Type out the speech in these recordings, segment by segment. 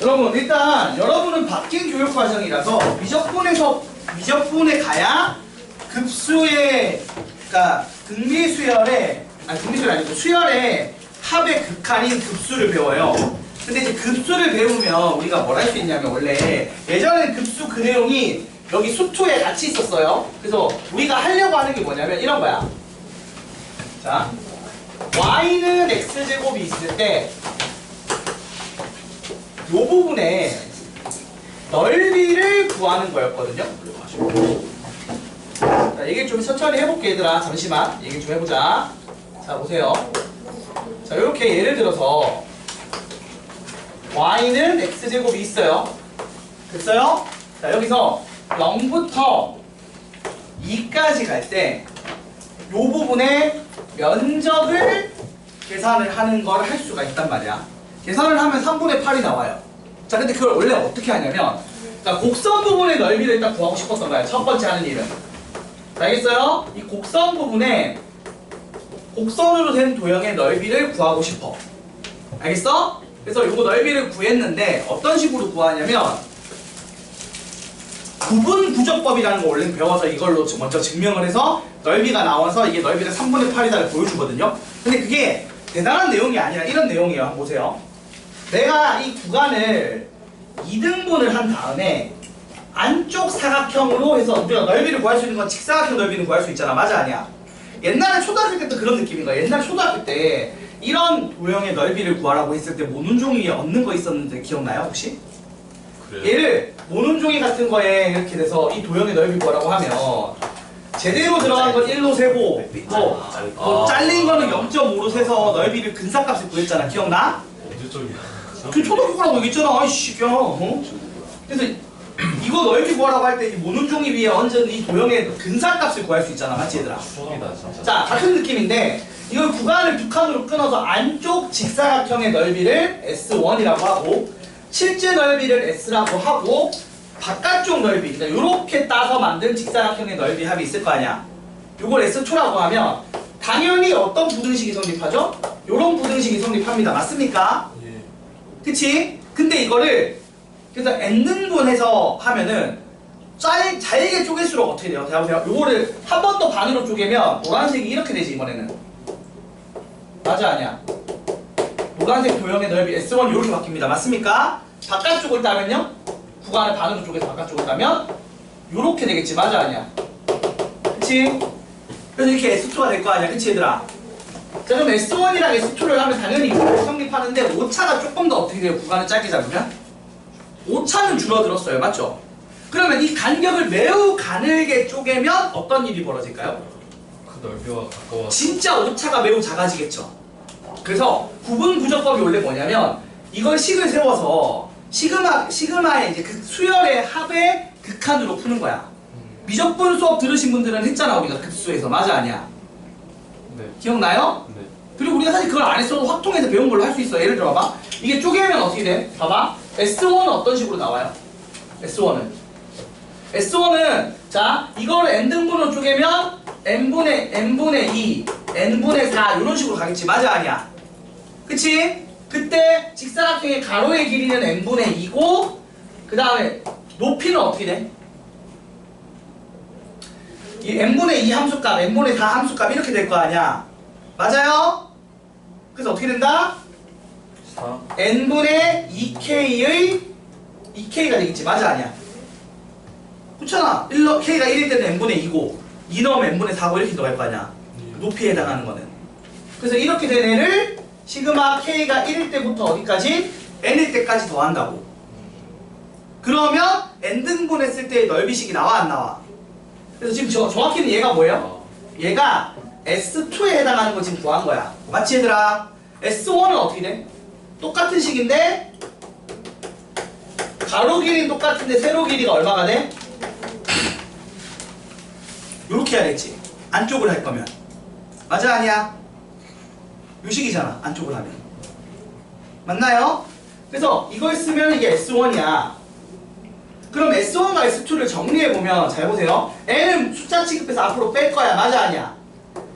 여러분 일단 여러분은 바뀐 교육 과정이라서 미적분에 가야 급수의 그러니까 등비수열의 등비수열이 아니고 수열의 합의 극한인 급수를 배워요. 근데 이제 급수를 배우면 우리가 뭘 할 수 있냐면 원래 예전에는 급수 그 내용이 여기 수투에 같이 있었어요. 그래서 우리가 하려고 하는 게 뭐냐면 이런 거야. 자, y는 x제곱이 있을 때 이 부분에 넓이를 구하는 거였거든요. 자, 얘기 좀 천천히 해볼게 얘들아. 잠시만 얘기 좀 해보자. 자, 보세요. 자, 이렇게 예를 들어서 y는 x제곱이 있어요. 됐어요? 자, 여기서 0부터 2까지 갈 때 이 부분의 면적을 계산을 하는 걸 할 수가 있단 말이야. 계산을 하면 3분의 8이 나와요. 자, 근데 그걸 원래 어떻게 하냐면 자, 곡선 부분의 넓이를 일단 구하고 싶었던 거야. 첫 번째 하는 일은. 자, 알겠어요? 이 곡선 부분에 곡선으로 된 도형의 넓이를 구하고 싶어. 알겠어? 그래서 이거 넓이를 구했는데 어떤 식으로 구하냐면 구분구조법이라는 거 원래 배워서 이걸로 먼저 증명을 해서 넓이가 나와서 이게 넓이가 3분의 8이다를 보여주거든요. 근데 그게 대단한 내용이 아니라 이런 내용이에요. 한번 보세요. 내가 이 구간을 2등분을 한 다음에 안쪽 사각형으로 해서 우리가 넓이를 구할 수 있는 건 직사각형 넓이는 구할 수 있잖아. 맞아 아니야? 옛날에 초등학교 때도 그런 느낌인 거야. 옛날 초등학교 때 이런 도형의 넓이를 구하라고 했을 때 모눈종이에 얻는 거 있었는데 기억나요 혹시? 그래요? 얘를 모눈종이 같은 거에 이렇게 돼서 이 도형의 넓이 구하라고 하면 제대로 들어간 건 1로 세고 뭐 잘린 거는 0.5로 세서 넓이를 근사값을 구했잖아. 기억나? 언제적이야? 그 초등학교라고 얘기했잖아. 아이씨 야 어? 그래서 이거 넓이 구하라고 할 때 이 모눈종이 위에 얹은 이 도형의 근사값을 구할 수 있잖아. 맞지 얘들아? 추억이다 진짜. 자, 같은 느낌인데 이걸 구간을 두 칸으로 끊어서 안쪽 직사각형의 넓이를 S1이라고 하고 실제 넓이를 S라고 하고 바깥쪽 넓이, 그러니까 이렇게 따서 만든 직사각형의 넓이 합이 있을 거 아니야. 이걸 S2라고 하면 당연히 어떤 부등식이 성립하죠? 이런 부등식이 성립합니다. 맞습니까? 예. 그치? 근데 이거를 그래서 n등분해서 하면은 잘게 쪼갤수록 어떻게 돼요? 자, 보세요. 요거를 한 번 더 반으로 쪼개면 노란색이 이렇게 되지 이번에는. 맞아 아니야? 노란색 도형의 넓이 S1 이렇게 바뀝니다. 맞습니까? 바깥쪽을 따면요? 구간을 반으로 쪼개서 바깥쪽을 따면 요렇게 되겠지. 맞아 아니야? 그치? 그래서 이렇게 S2가 될 거 아니야. 그치 얘들아? 자, 그럼 S1이랑 S2를 하면 당연히 이렇게 성립하는데 오차가 조금 더 어떻게 돼요? 구간을 짧게 잡으면? 오차는 줄어들었어요. 맞죠? 그러면 이 간격을 매우 가늘게 쪼개면 어떤 일이 벌어질까요? 그 넓이와 가까워. 진짜 오차가 매우 작아지겠죠. 그래서 구분구조법이 원래 뭐냐면 이걸 식을 세워서 시그마의 이제 그 수열의 합의 극한으로 푸는 거야. 미적분 수업 들으신 분들은 했잖아. 우리가 급수에서. 맞아 아니야? 네. 기억나요? 네. 그리고 우리가 사실 그걸 안 했어도 확통해서 배운 걸로 할 수 있어. 예를 들어 봐봐. 이게 쪼개면 어떻게 돼? 봐봐. S1은 어떤 식으로 나와요? S1은 자, 이거를 n등분으로 쪼개면 n분의 2, n분의 4 이런 식으로 가겠지. 맞아 아니야? 그치? 그때 직사각형의 가로의 길이는 n분의 2고 그 다음에 높이는 어떻게 돼? 이 n분의 2 함수값, n분의 4 함수값 이렇게 될 거 아니야? 맞아요? 그래서 어떻게 된다? 4. n분의 2k가 되겠지. 맞아 아니야? 그렇잖아. k가 1일 때는 n분의 2고 2 넣으면 n분의 4고 이렇게 들어갈 거 아니야. 높이에 해당하는 거는. 그래서 이렇게 된 애를 시그마 k가 1일 때부터 어디까지? n일 때까지 더한다고. 그러면 n등분 했을 때의 넓이식이 나와 안 나와? 그래서 지금 정확히는 얘가 뭐예요? 얘가 S2에 해당하는 거 지금 구한 거야. 맞지 얘들아? S1은 어떻게 돼? 똑같은 식인데 가로 길이는 똑같은데 세로 길이가 얼마가 돼? 요렇게 해야겠지. 안쪽을 할 거면. 맞아 아니야? 요 식이잖아. 안쪽을 하면. 맞나요? 그래서 이걸 쓰면 이게 S1이야. 그럼 S1과 S2를 정리해보면 잘 보세요. n은 숫자 취급해서 앞으로 뺄 거야. 맞아 아니야?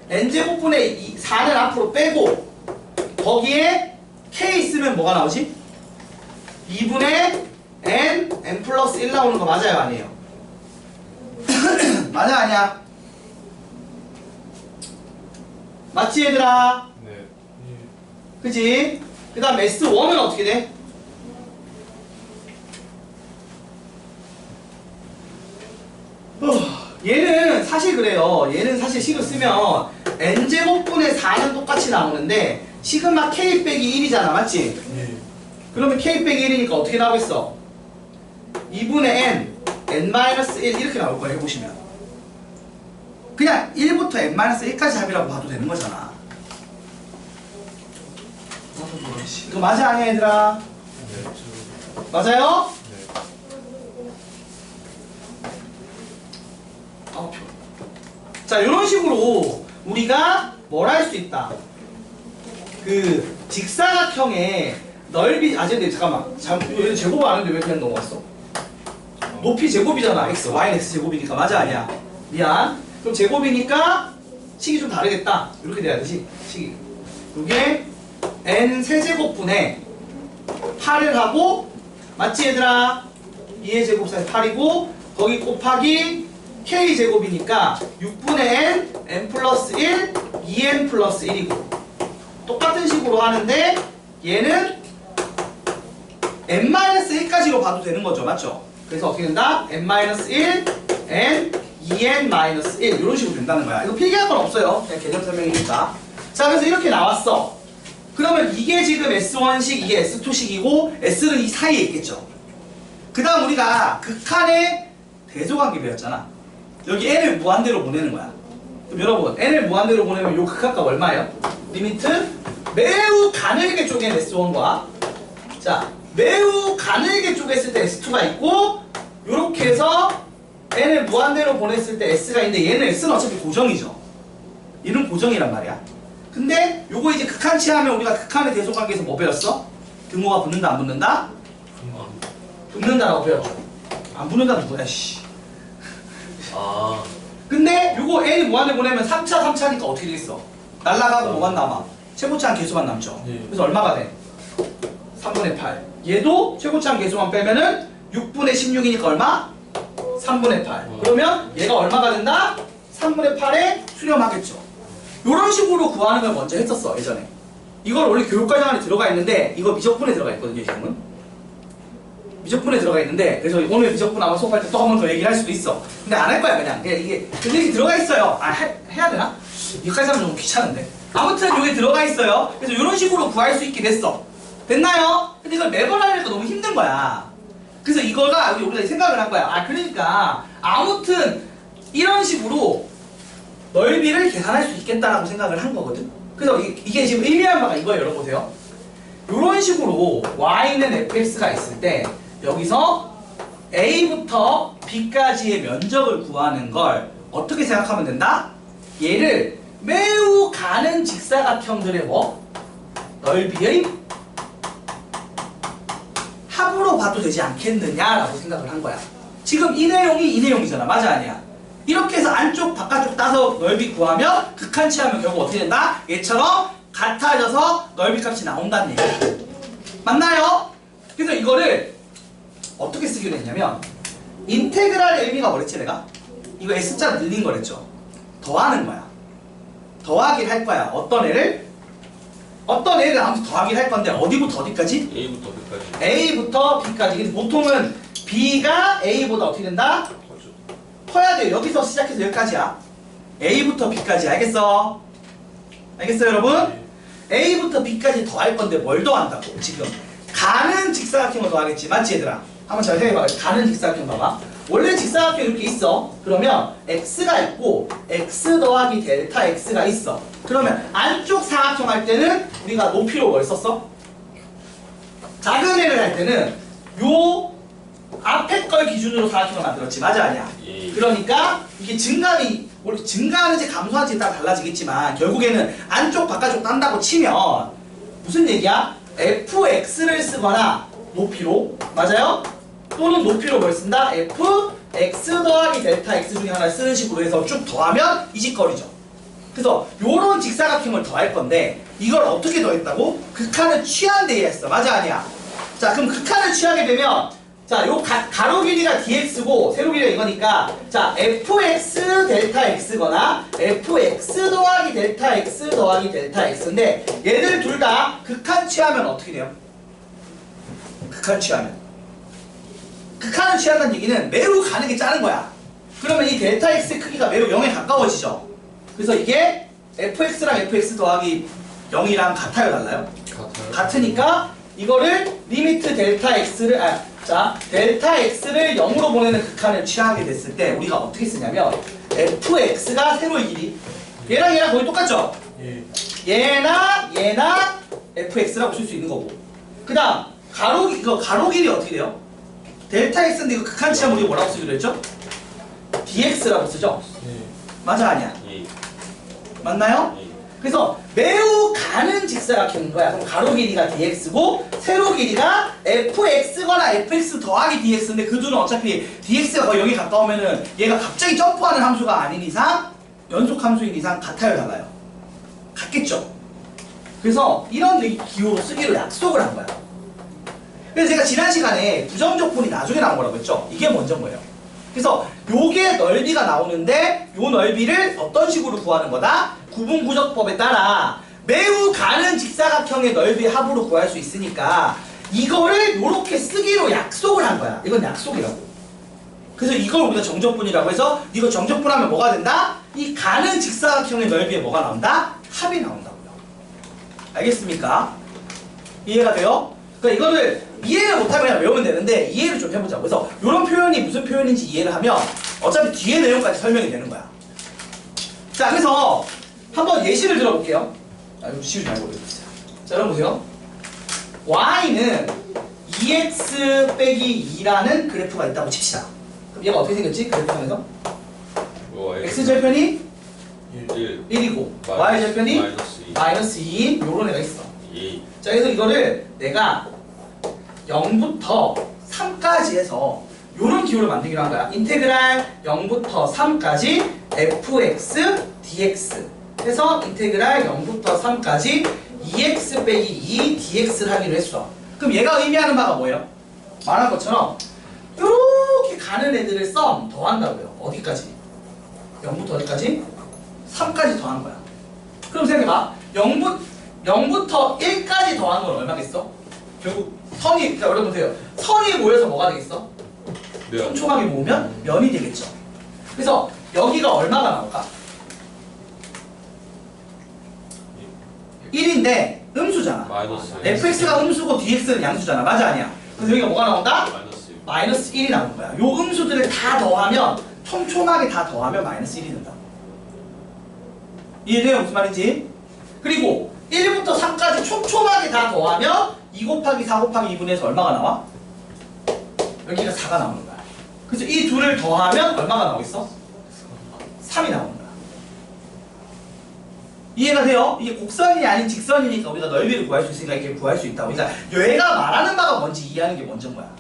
n제곱분의 4는 앞으로 빼고 거기에 k 있으면 뭐가 나오지? 2분의 n 플러스 1 나오는 거 맞아요 아니에요? 맞아 아니야? 맞지 얘들아? 네. 그지? 그 다음 S1은 어떻게 돼? 얘는 사실 그래요. 얘는 사실 식을 쓰면 n제곱분의 4는 똑같이 나오는데 시그마 k 빼기 1이잖아 맞지? 예. 그러면 k 빼기 1이니까 어떻게 나오겠어? 2분의 n-1 이렇게 나올 거야 해보시면 그냥 1부터 n-1까지 합이라고 봐도 되는 거잖아. 이거 맞아 아니야 얘들아? 네. 맞아요? 네. 자 이런 식으로 우리가 뭘 할 수 있다. 그 직사각형의 넓이 근데 잠깐만 얘는 제곱 아는데 왜 그냥 넘어갔어? 높이 제곱이잖아 x, y는 x 제곱이니까 맞아 아니야? 미안. 그럼 제곱이니까 식이 좀 다르겠다. 이렇게 돼야 되지 식이. 이게 n 세제곱분의 8을 하고 맞지 얘들아? 2의 제곱사의 8이고 거기 곱하기 k제곱이니까 6분의 n 플러스 1 2n 플러스 1이고 똑같은 식으로 하는데 얘는 n-1까지로 봐도 되는 거죠 맞죠? 그래서 어떻게 된다? n-1 n 2n-1 이런 식으로 된다는 거야. 이거 필기할 건 없어요. 그냥 개념 설명이니까. 자 그래서 이렇게 나왔어. 그러면 이게 지금 S1식 이게 S2식이고 S는 이 사이에 있겠죠. 그 다음 우리가 극한의 대소관계 배웠잖아. 여기 n을 무한대로 보내는 거야. 그럼 여러분 n을 무한대로 보내면 요 극한값 얼마예요? 리미트 매우 가늘게 쪼갠 S1과 자 매우 가늘게 쪼갰을 때 S2가 있고 요렇게 해서 n을 무한대로 보냈을 때 S가 있는데 얘는 S는 어차피 고정이죠. 얘는 고정이란 말이야. 근데 요거 이제 극한치 하면 우리가 극한의 대소관계에서 뭐 배웠어? 등호가 붙는다 안 붙는다? 붙는다라고 배웠죠. 안 붙는다는 뭐야 씨. 아. 근데 요거 n이 무한대 보내면 3차니까 어떻게 되겠어? 날라가고 뭐만 남아? 최고차한 개수만 남죠. 예. 그래서 얼마가 돼? 3분의 8. 얘도 최고차한 개수만 빼면은 6분의 16이니까 얼마? 3분의 8. 그러면 얘가 얼마가 된다? 3분의 8에 수렴하겠죠. 요런 식으로 구하는 걸 먼저 했었어 예전에. 이걸 원래 교육과정 안에 들어가 있는데 이거 미적분에 들어가 있거든요 지금은. 미적분에 들어가 있는데 그래서 오늘 미적분 아마 수업할 때 또 한 번 더 얘기를 할 수도 있어. 근데 안 할 거야 그냥 이게 근데 이게 들어가 있어요. 해야 되나? 여기까지 하면 너무 귀찮은데 아무튼 여기 들어가 있어요. 그래서 이런 식으로 구할 수 있게 됐어. 됐나요? 근데 이걸 매번 하려니까 너무 힘든 거야. 그래서 이거가 우리가 생각을 한 거야. 그러니까 아무튼 이런 식으로 넓이를 계산할 수 있겠다라고 생각을 한 거거든. 그래서 이게 지금 의미하는 바가 이거예요. 여러분 보세요. 이런 식으로 y는 fx가 있을 때 여기서 a부터 b까지의 면적을 구하는 걸 어떻게 생각하면 된다? 얘를 매우 가는 직사각형들의 뭐? 넓이의 합으로 봐도 되지 않겠느냐라고 생각을 한 거야. 지금 이 내용이 이 내용이잖아. 맞아 아니야? 이렇게 해서 안쪽 바깥쪽 따서 넓이 구하면 극한치 하면 결국 어떻게 된다? 얘처럼 같아져서 넓이 값이 나온다는 얘기야. 맞나요? 그래서 이거를 어떻게 쓰기로 했냐면 인테그랄의 의미가 뭐랬지 내가? 이거 S자 늘린 거랬죠. 더하는 거야. 더하기를 할 거야. 어떤 애를 아무튼 더하기를 할 건데 어디부터 어디까지? A부터 B까지. A부터 B까지. 근데 보통은 B가 A보다 어떻게 된다? 커야 돼요. 여기서 시작해서 여기까지야. A부터 B까지. 알겠어? 알겠어요 여러분? A부터 B까지 더할 건데 뭘 더한다고 지금 가는 직사각형을 더하겠지. 맞지 얘들아? 한번 잘 생각해봐. 가는 직사각형 봐봐. 원래 직사각형 이렇게 있어. 그러면 x가 있고 x 더하기 델타 x가 있어. 그러면 안쪽 사각형 할 때는 우리가 높이로 뭘 썼어? 작은 애를 할 때는 요 앞에 걸 기준으로 사각형을 만들었지. 맞아 아니야? 예. 그러니까 이게 증가하는지 감소하는지에 따라 달라지겠지만 결국에는 안쪽 바깥쪽 딴다고 치면 무슨 얘기야? fx를 쓰거나 높이로 맞아요? 또는 높이로 뭘 쓴다? f x 더하기 델타 x 중에 하나를 쓰는 식으로 해서 쭉 더하면 이 짓거리죠. 그래서 요런 직사각형을 더할 건데 이걸 어떻게 더했다고? 극한을 취한 데에 했어. 맞아 아니야? 자, 그럼 극한을 취하게 되면 자, 요 가로 길이가 dx고 세로 길이가 이거니까 자, fx 델타 x거나 fx 더하기 델타 x 더하기 델타 x인데 얘들 둘 다 극한 취하면 어떻게 돼요? 극한 취하면 극한을 취한다는 얘기는 매우 가는 게 작은 거야. 그러면 이 델타 x 크기가 매우 0에 가까워지죠. 그래서 이게 fx랑 fx 더하기 0이랑 같아요, 달라요? 같아요. 같으니까 이거를 리미트 델타 x를 자, 델타 x를 0으로 보내는 극한을 취하게 됐을 때 우리가 어떻게 쓰냐면 fx가 세로의 길이 얘랑 거의 똑같죠? 예. 얘나 fx라고 쓸 수 있는 거고 그 다음 가로 길이 어떻게 돼요? 델타 x인데 이거 극한 취하면 우리가 뭐라고 쓰기로 했죠? dx라고 쓰죠? 예. 맞아 아니야? 예. 맞나요? 예. 그래서 매우 가는 직사각형인 거야. 그럼 가로 길이가 dx고 세로 길이가 fx거나 fx 더하기 dx인데 그 둘은 어차피 dx가 거의 0에 가까우면은 얘가 갑자기 점프하는 함수가 아닌 이상 연속 함수인 이상 같아요, 달라요? 같겠죠? 그래서 이런 기호로 쓰기로 약속을 한 거야. 그래서 제가 지난 시간에 부정적분이 나중에 나온 거라고 했죠? 이게 먼저인 거예요. 그래서 요게 넓이가 나오는데 요 넓이를 어떤 식으로 구하는 거다? 구분구적법에 따라 매우 가는 직사각형의 넓이 합으로 구할 수 있으니까 이거를 요렇게 쓰기로 약속을 한 거야. 이건 약속이라고. 그래서 이걸 우리가 정적분이라고 해서 이거 정적분하면 뭐가 된다? 이 가는 직사각형의 넓이에 뭐가 나온다? 합이 나온다고요. 알겠습니까? 이해가 돼요? 그러니까 이거를 이해를 못하면 그냥 외우면 되는데 이해를 좀 해보자고. 그래서 이런 표현이 무슨 표현인지 이해를 하면 어차피 뒤에 내용까지 설명이 되는 거야. 자, 그래서 한번 예시를 들어볼게요. 이거 쉬우지 말고 읽어주세요. 자, 여러분 보세요. y는 2x 빼기 2라는 그래프가 있다고 칩시다. 그럼 얘가 어떻게 생겼지? 그래프상에서 x절편이 1. 1이고 y절편이 마이너스 2. -2인 요런 애가 있어. 2. 자, 그래서 이거를 내가 0부터 3까지 해서 요런 기호를 만들기로 한 거야. 인테그랄 0부터 3까지 fx dx 해서 인테그랄 0부터 3까지 2x 빼기 2 dx를 하기로 했어. 그럼 얘가 의미하는 바가 뭐예요? 말한 것처럼 요렇게 가는 애들을 썸 더한다고요. 어디까지? 0부터 어디까지? 3까지 더한 거야. 그럼 생각해봐. 0부터 1까지 더한 건 얼마겠어? 결국 선이, 그러니까 여러분 보세요. 선이 모여서 뭐가 되겠어? 촘촘하게 모으면 면이 되겠죠. 그래서 여기가 얼마가 나올까? 1인데 음수잖아. 마이너스 fx가 음수고 dx는 양수잖아. 맞아 아니야? 그래서 여기가 뭐가 나온다? 마이너스 1이 나오는 거야. 요 음수들을 다 더하면 촘촘하게 다 더하면 -1이 된다. 이해돼요? 무슨 말인지? 그리고 1부터 3까지 촘촘하게 다 더하면 2 곱하기 4 곱하기 2분의 1에서 얼마가 나와? 여기가 4가 나오는 거야. 그래서 이 둘을 더하면 얼마가 나오겠어? 3이 나오는 거야. 이해가 돼요? 이게 곡선이 아닌 직선이니까 우리가 넓이를 구할 수 있으니까 이렇게 구할 수 있다고. 그러니까 얘가 말하는 바가 뭔지 이해하는 게 먼저인 거야.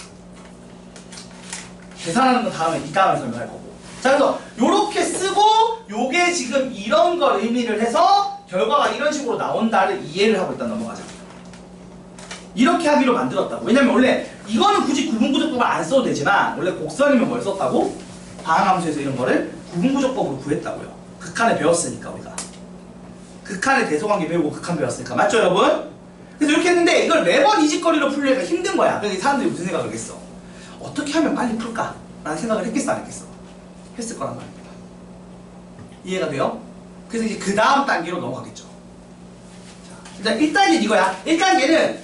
계산하는 건 다음에 이 다음에 설명할 거고. 자, 그래서 요렇게 쓰고 요게 지금 이런 걸 의미를 해서 결과가 이런 식으로 나온다를 이해를 하고 일단 넘어가자. 이렇게 하기로 만들었다고. 왜냐면 원래 이거는 굳이 구분구조법을 안 써도 되지만 원래 곡선이면 뭘 썼다고? 방향함수에서 이런 거를 구분구조법으로 구했다고요. 극한을 배웠으니까 우리가. 극한의 대소관계 배우고 극한 배웠으니까. 맞죠 여러분? 그래서 이렇게 했는데 이걸 매번 이 짓거리로 풀려니까 힘든 거야. 그래서 이 사람들이 무슨 생각을 했어? 어떻게 하면 빨리 풀까? 라는 생각을 했겠어 안 했겠어? 했을 거란 말입니다. 이해가 돼요? 그래서 이제 그 다음 단계로 넘어가겠죠. 자, 일단 1단계는 이거야. 1단계는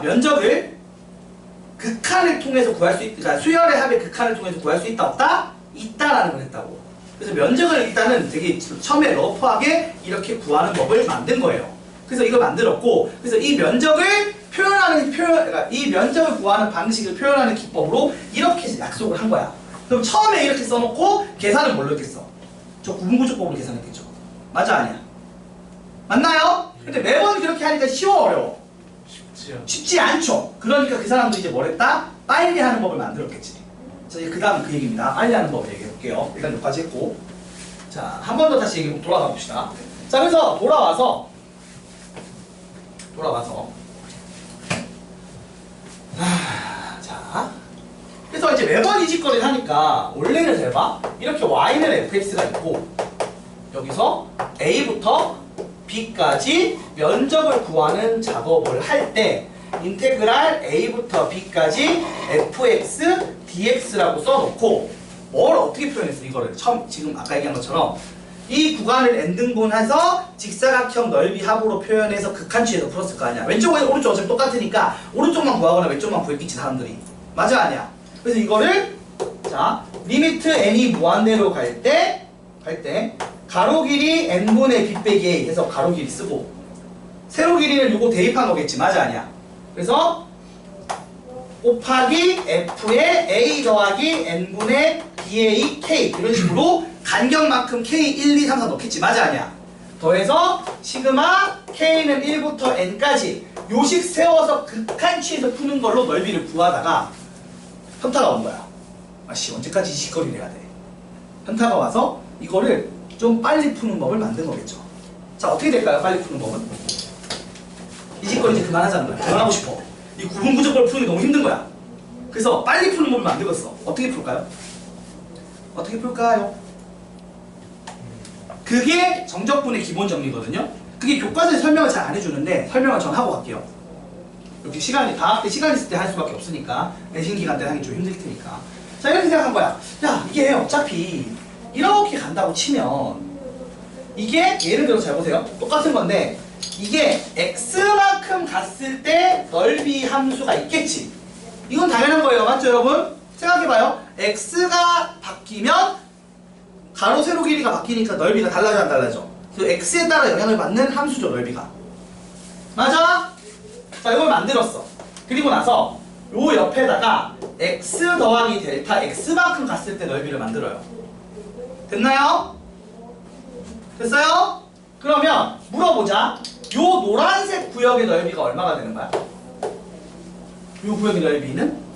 면적을 극한을 통해서 구할 수 있다. 그러니까 수열의 합의 극한을 통해서 구할 수 있다 없다? 있다라는 걸 했다고. 그래서 면적을 일단은 되게 처음에 러프하게 이렇게 구하는 법을 만든 거예요. 그래서 이걸 만들었고, 그래서 이 면적을 그러니까 이 면적을 구하는 방식을 표현하는 기법으로 이렇게 약속을 한 거야. 그럼 처음에 이렇게 써놓고 계산은 뭘로 했겠어? 저 구분구조법으로 계산했겠죠. 맞아 아니야? 맞나요? 근데 매번 그렇게 하니까 쉬워 어려워? 쉽지 않죠. 그러니까 그 사람도 이제 뭘 했다? 빨리 하는 법을 만들었겠지. 자, 이제 그 다음 그 얘기입니다. 빨리 하는 법을 얘기해 볼게요. 일단 여기까지 했고, 자, 한 번 더 다시 돌아가 봅시다. 자, 그래서 돌아와서 이제 매번 이 짓거리를 하니까 원래는 잘 봐. 이렇게 y는 fx가 있고 여기서 a부터 b까지 면적을 구하는 작업을 할 때 인테그랄 a부터 b까지 fx dx라고 써놓고 뭘 어떻게 표현했어 이거를 처음 지금 아까 얘기한 것처럼 이 구간을 n등분해서 직사각형 넓이 합으로 표현해서 극한치에서 풀었을 거 아니야. 왼쪽과 오른쪽 어차피 똑같으니까 오른쪽만 구하거나 왼쪽만 구했겠지 사람들이. 맞아 아니야? 그래서 이거를 자 리미트 n이 무한대로 갈 때 가로 길이 n분의 b 빼기 a 해서 가로 길이 쓰고 세로 길이는 요거 대입한 거겠지. 맞아 아니야? 그래서 곱하기 f의 a 더하기 n분의 ba k 이런 식으로 간격만큼 k 1, 2, 3, 4 넣겠지. 맞아 아니야? 더해서 시그마 k는 1부터 n까지 요식 세워서 극한치에서 푸는 걸로 넓이를 구하다가 현타가 온 거야. 아씨 언제까지 이 짓거리를 해야 돼. 현타가 와서 이거를 좀 빨리 푸는 법을 만든 거겠죠. 자 어떻게 될까요? 빨리 푸는 법은? 이 짓거리 이제 그만하자는 거야. 그만하고 싶어. 이 구분부족을 푸는 게 너무 힘든 거야. 그래서 빨리 푸는 법을 만들었어. 어떻게 풀까요? 어떻게 풀까요? 그게 정적분의 기본 정리거든요. 그게 교과서에 설명을 잘 안 해주는데 설명을 전 하고 갈게요. 이렇게 시간이 방학 때 시간 있을 때 할 수밖에 없으니까 내신 기간 때 하기 좀 힘들 테니까. 자 이렇게 생각한 거야. 야 이게 어차피 이렇게 간다고 치면 이게 예를 들어 잘 보세요. 똑같은 건데 이게 x만큼 갔을 때 넓이 함수가 있겠지. 이건 당연한 거예요. 맞죠 여러분? 생각해봐요. x가 바뀌면 가로 세로 길이가 바뀌니까 넓이가 달라져 안 달라져? 그 x에 따라 영향을 받는 함수죠 넓이가. 맞아? 자 이걸 만들었어. 그리고 나서 요 옆에다가 x 더하기 델타 x만큼 갔을 때 넓이를 만들어요. 됐나요? 됐어요? 그러면 물어보자. 요 노란색 구역의 넓이가 얼마가 되는 거야? 요 구역의 넓이는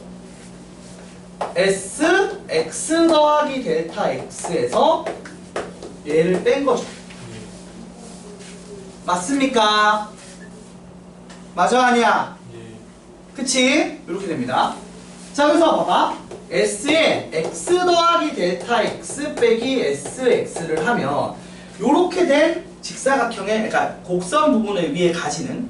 s x 더하기 델타 x에서 얘를 뺀 거죠. 맞습니까? 맞아 아니야? 그치? 이렇게 됩니다. 자 그래서 봐봐. s에 x 더하기 델타 x 빼기 sx를 하면 요렇게 된 직사각형의 그러니까 곡선 부분을 위에 가지는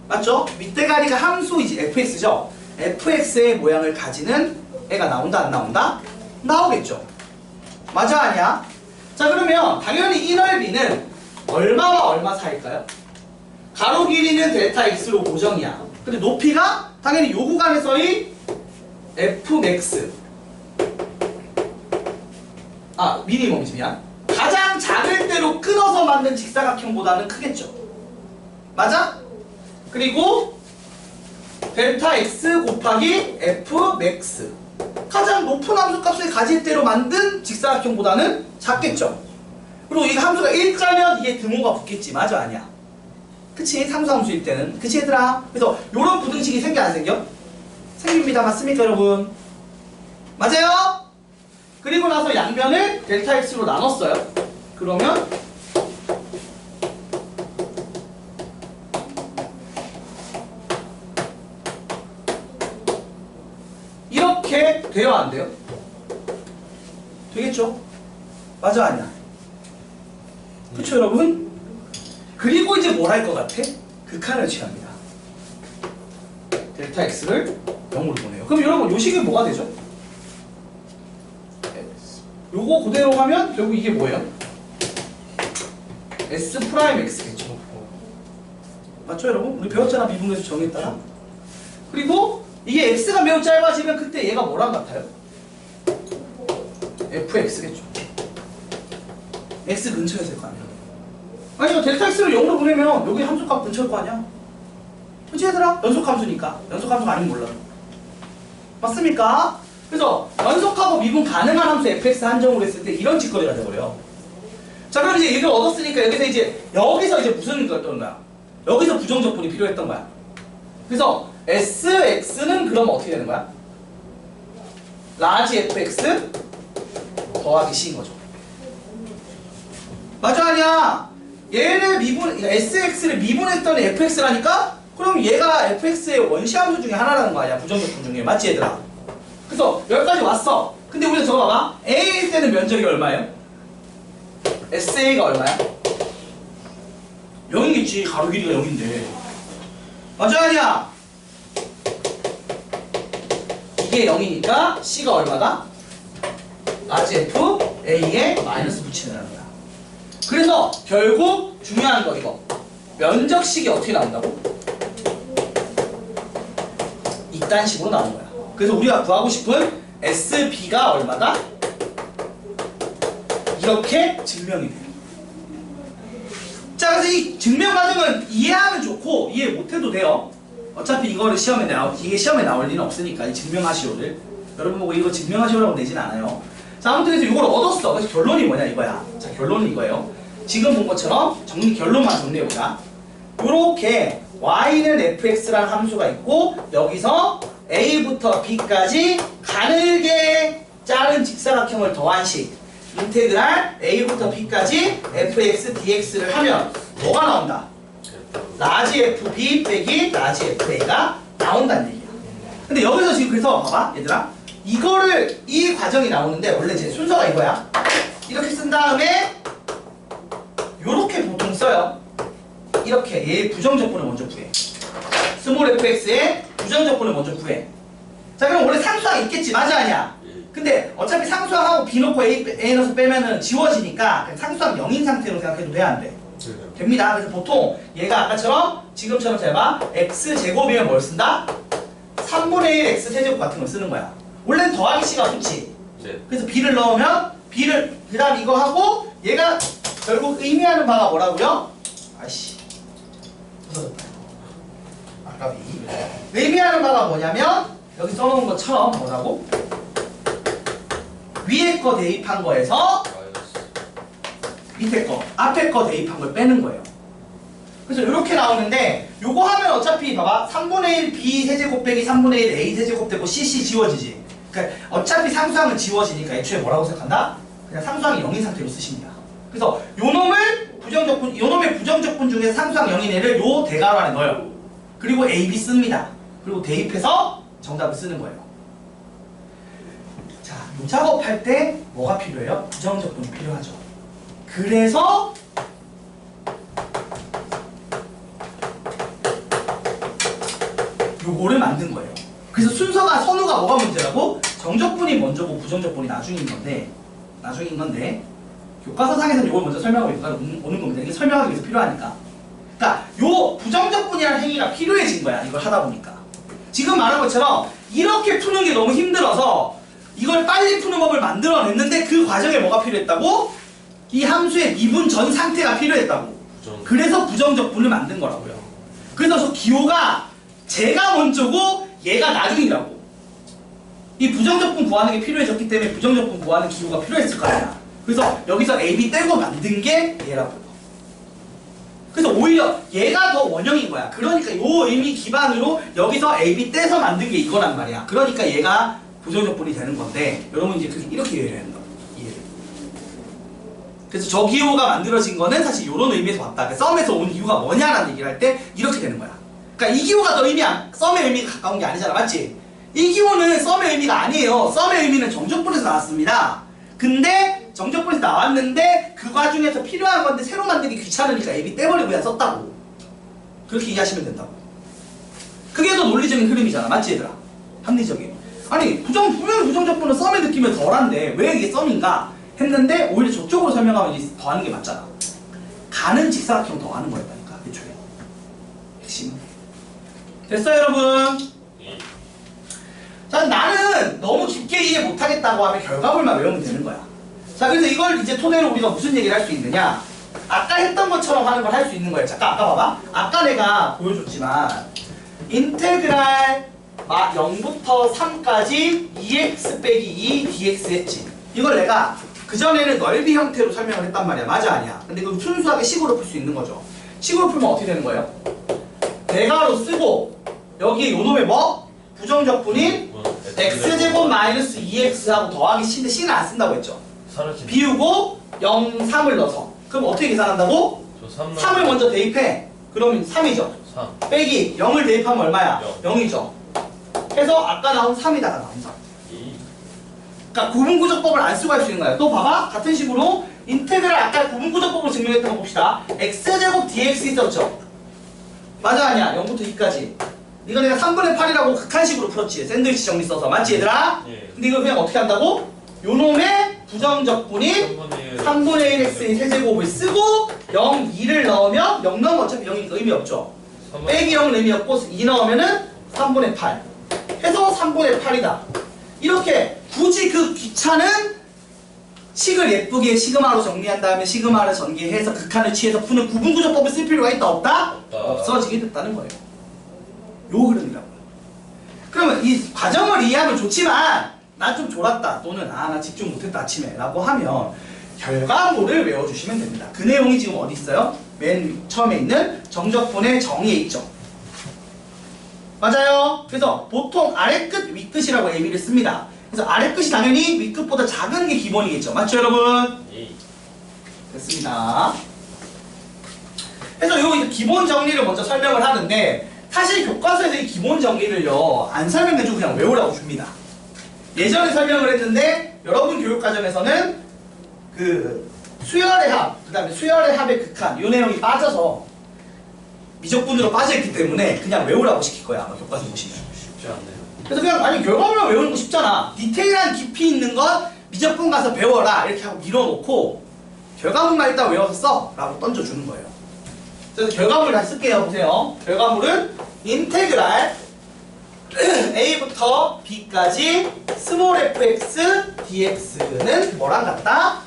맞죠? 밑대가리가 함수이지 fx죠? fx의 모양을 가지는 애가 나온다 안 나온다? 나오겠죠. 맞아 아니야? 자 그러면 당연히 이 넓이는 얼마와 얼마 사이일까요? 가로 길이는 델타 x로 고정이야. 근데 높이가 당연히 요 구간에서의 fmax 미니멈이지 미안. 가장 작을 대로 끊어서 만든 직사각형보다는 크겠죠. 맞아? 그리고 델타 x 곱하기 fmax 가장 높은 함수값을 가질 대로 만든 직사각형보다는 작겠죠. 그리고 이 함수가 일자면 이게 등호가 붙겠지. 맞아 아니야? 그치? 상수함수일 때는. 그치 얘들아? 그래서 요런 부등식이 생겨 안 생겨? 생깁니다. 맞습니까 여러분? 맞아요? 그리고 나서 양변을 델타 x로 나눴어요. 그러면 이렇게 돼요 안 돼요? 되겠죠? 맞아 아니야? 그쵸 여러분? 그리고 이제 뭘 할 것 같아? 극한을 취합니다. 델타 x를 0으로 보내요. 그럼 여러분 요 식이 뭐가 되죠? 요거 그대로 가면 결국 이게 뭐예요? S 프라임 x겠죠. 맞죠 여러분? 우리 배웠잖아 미분계수 정의에 따라. 그리고 이게 x가 매우 짧아지면 그때 얘가 뭐랑 같아요? fx겠죠. x 근처에 있을 거 아니야. 아니 이거 델타 x를 0으로 보내면 여기 함수값 근처일 거 아니야. 그치 얘들아? 연속함수니까. 연속함수가 아니면 몰라. 맞습니까? 그래서 연속하고 미분 가능한 함수 fx 한정으로 했을 때 이런 짓거리가 돼버려요. 자 그럼 이제 이걸 얻었으니까 여기서 이제 무슨 걸 떠는 거야? 여기서 부정적분이 필요했던 거야. 그래서 sx는 그럼 어떻게 되는 거야? 라지 fx 더하기 c인 거죠. 맞아 아니야? 얘를 sx를 미분했더니 fx라니까? 그럼 얘가 fx의 원시함수 중에 하나라는 거 아니야? 부정적분 중에. 맞지 얘들아? 그래서 여기까지 왔어. 근데 우리가 저거 봐봐. A일 때는 면적이 얼마예요? SA가 얼마야? 0이겠지. 가로 길이가 0인데. 맞아, 아니야? 이게 0이니까 C가 얼마다? 라지 F A에 마이너스 붙이는 거야. 그래서 결국 중요한 거 이거. 면적식이 어떻게 나온다고? 이딴 식으로 나오는 거야. 그래서 우리가 구하고 싶은 SB가 얼마다? 이렇게 증명이 돼. 자, 그래서 이 증명 과정은 이해하면 좋고 이해 못해도 돼요. 어차피 이거를 이게 시험에 나올 일은 없으니까 이 증명하시오를 여러분 보고 이거 증명하시오라고 내진 않아요. 자, 아무튼 그래서 이걸 얻었어. 그래서 결론이 뭐냐 이거야. 자, 결론은 이거예요. 지금 본 것처럼 결론만 정리해보자. 요렇게 y는 fx라는 함수가 있고 여기서 a부터 b까지 가늘게 자른 직사각형을 더한 식 인테그랄 a부터 b까지 fx dx를 하면 뭐가 나온다? 라지 fb 빼기 라지 fa가 나온다는 얘기야. 근데 여기서 지금 그래서 봐봐 얘들아, 이 과정이 나오는데 원래 이제 순서가 이거야. 이렇게 쓴 다음에 요렇게 보통 써요. 이렇게 얘 부정적분을 먼저 구해. 스몰 fx의 부정적분을 먼저 구해. 자, 그럼 원래 상수항 있겠지, 맞아 아니야? 근데 어차피 상수항하고 b 놓고 a 넣어서 빼면은 지워지니까 상수항 0인 상태로 생각해도 돼, 안 돼? 됩니다. 그래서 보통 얘가 아까처럼 지금처럼 잘 봐. x제곱이면 뭘 쓴다? 3분의 1 x세제곱 같은 걸 쓰는 거야. 원래는 더하기 c가 좋지. 그래서 b를 넣으면 b를 그 다음 이거 하고 얘가 결국 의미하는 바가 뭐라고요? 아이씨 부서졌다. 아까비. 의미하는 바가 뭐냐면 여기 써놓은 것처럼 뭐라고? 위에 거 대입한 거에서 밑에 거, 앞에 거 대입한 걸 빼는 거예요. 그래서 이렇게 나오는데 요거 하면 어차피 봐봐 3분의 1 b 세제곱 빼기 3분의 1 a 세제곱 되고 cc 지워지지. 그러니까 어차피 상수항은 지워지니까 애초에 뭐라고 생각한다? 그냥 상수항이 0인 상태로 쓰십니다. 그래서 요놈의 부정적분 중에 상수항 0인 애를 요 대괄호 안에 넣어요. 그리고 a, b 씁니다. 그리고 대입해서 정답을 쓰는 거예요. 자, 요 작업할 때 뭐가 필요해요? 부정적분이 필요하죠. 그래서 요거를 만든 거예요. 그래서 선우가 뭐가 문제라고? 정적분이 먼저고 부정적분이 나중인 건데 교과서상에서는 이걸 먼저 설명하고 오는 겁니다. 이게 설명하기 위해서 필요하니까. 그러니까 요 부정적분이라는 행위가 필요해진 거야. 이걸 하다 보니까. 지금 말한 것처럼 이렇게 푸는 게 너무 힘들어서 이걸 빨리 푸는 법을 만들어냈는데 그 과정에 뭐가 필요했다고? 이 함수의 미분 전 상태가 필요했다고. 그래서 부정적분을 만든 거라고요. 그래서 저 기호가 제가 먼저고 얘가 나중이라고. 이 부정적분 구하는 게 필요해졌기 때문에 부정적분 구하는 기호가 필요했을 거 아니야. 그래서 여기서 AB 떼고 만든 게 얘라고요. 그래서 오히려 얘가 더 원형인 거야. 그러니까 요 의미 기반으로 여기서 AB 떼서 만든 게 이거란 말이야. 그러니까 얘가 부정적분이 되는 건데 여러분 이제 이렇게 이해를 해야 된다. 그래서 저 기호가 만들어진 거는 사실 이런 의미에서 왔다. 그러니까 썸에서 온 이유가 뭐냐라는 얘기를 할 때 이렇게 되는 거야. 그러니까 이 기호가 더 썸의 의미가 가까운 게 아니잖아, 맞지? 이 기호는 썸의 의미가 아니에요. 썸의 의미는 정적분에서 나왔습니다. 근데 정적분에서 나왔는데 그 과중에서 필요한 건데 새로 만들기 귀찮으니까 AB 떼버리고 그냥 썼다고. 그렇게 이해하시면 된다고. 그게 더 논리적인 흐름이잖아, 맞지 얘들아? 합리적인. 아니 분명히 부정적분은 썸의 느낌이 덜한데 왜 이게 썸인가 했는데 오히려 저쪽으로 설명하면 이제 더하는 게 맞잖아. 가는 직사각형 더하는 거였다니까 애초에. 핵심은. 됐어요 여러분? 자, 나는 너무 깊게 이해 못하겠다고 하면 결과물만 외우면 되는 거야. 자, 그래서 이걸 이제 토대로 우리가 무슨 얘기를 할 수 있느냐? 아까 했던 것처럼 하는 걸 할 수 있는 거예요. 잠깐 아까 봐봐. 아까 내가 보여줬지만 인테그랄 0부터 3까지 2x 빼기 2 dx 했지. 이걸 내가 그전에는 넓이 형태로 설명을 했단 말이야. 맞아 아니야? 근데 그 순수하게 식으로 풀 수 있는 거죠. 식으로 풀면 어떻게 되는 거예요? 대괄호 쓰고 여기에 요놈의 뭐? 부정적분인 x제곱 마이너스 2x하고 더하기 c인데 c는 안 쓴다고 했죠. 비우고 0, 3을 넣어서. 그럼 어떻게 계산한다고? 3을 먼저 대입해. 그러면 3이죠. 3. 빼기 0을 대입하면 얼마야? 0이죠. 해서 아까 나온 3이다가 나온다. 그러니까 구분구조법을 안 쓰고 할 수 있는 거예요. 또 봐봐. 같은 식으로 인테그랄 아까 구분구조법을 증명했던 거 봅시다. x제곱 dx 있었죠? 맞아 아니야? 0부터 2까지. 이거 내가 3분의 8이라고 극한식으로 풀었지. 샌드위치 정리 써서. 맞지 얘들아? 예. 근데 이거 그냥 어떻게 한다고? 요놈의 부정적분이 3분의 1 x의 세제곱을 쓰고 0, 2를 넣으면 0 넣으면 어차피 0이니까 의미 없죠. 빼기 0은 의미 없고 2 넣으면은 3분의 8 해서 3분의 8이다. 이렇게 굳이 그 귀찮은 식을 예쁘게 시그마로 정리한 다음에 시그마를 전개해서 극한을 취해서 푸는 구분구조법을 쓸 필요가 있다 없다? 없어지게 됐다는 거예요. 요 흐름이라고요. 그러면 이 과정을 이해하면 좋지만 나 좀 졸았다 또는 나 집중 못했다 아침에 라고 하면 결과물을 외워주시면 됩니다. 그 내용이 지금 어디 있어요? 맨 처음에 있는 정적분의 정의에 있죠. 맞아요. 그래서 보통 아래끝 윗끝이라고 의미를 씁니다. 그래서 아래끝이 당연히 윗끝보다 작은 게 기본이겠죠. 맞죠 여러분? 예. 됐습니다. 그래서 요 기본 정리를 먼저 설명을 하는데 사실 교과서에서 이 기본 정리를요 안 설명해주고 그냥 외우라고 줍니다. 예전에 설명을 했는데 여러분 교육과정에서는 그 수열의 합, 그 다음에 수열의 합의 극한 이 내용이 빠져서 미적분으로 빠져있기 때문에 그냥 외우라고 시킬 거야 아마 교과서 보시면. 쉽지 않네요. 그래서 그냥 아니 결과물만 외우는 거 쉽잖아. 디테일한 깊이 있는 것 미적분 가서 배워라 이렇게 하고 밀어놓고 결과물만 일단 외워서 써 라고 던져주는 거예요. 그래서 결과물 다시 쓸게요. 보세요. 결과물은 인테그랄 a부터 b까지 스몰 fx dx는 뭐랑 같다?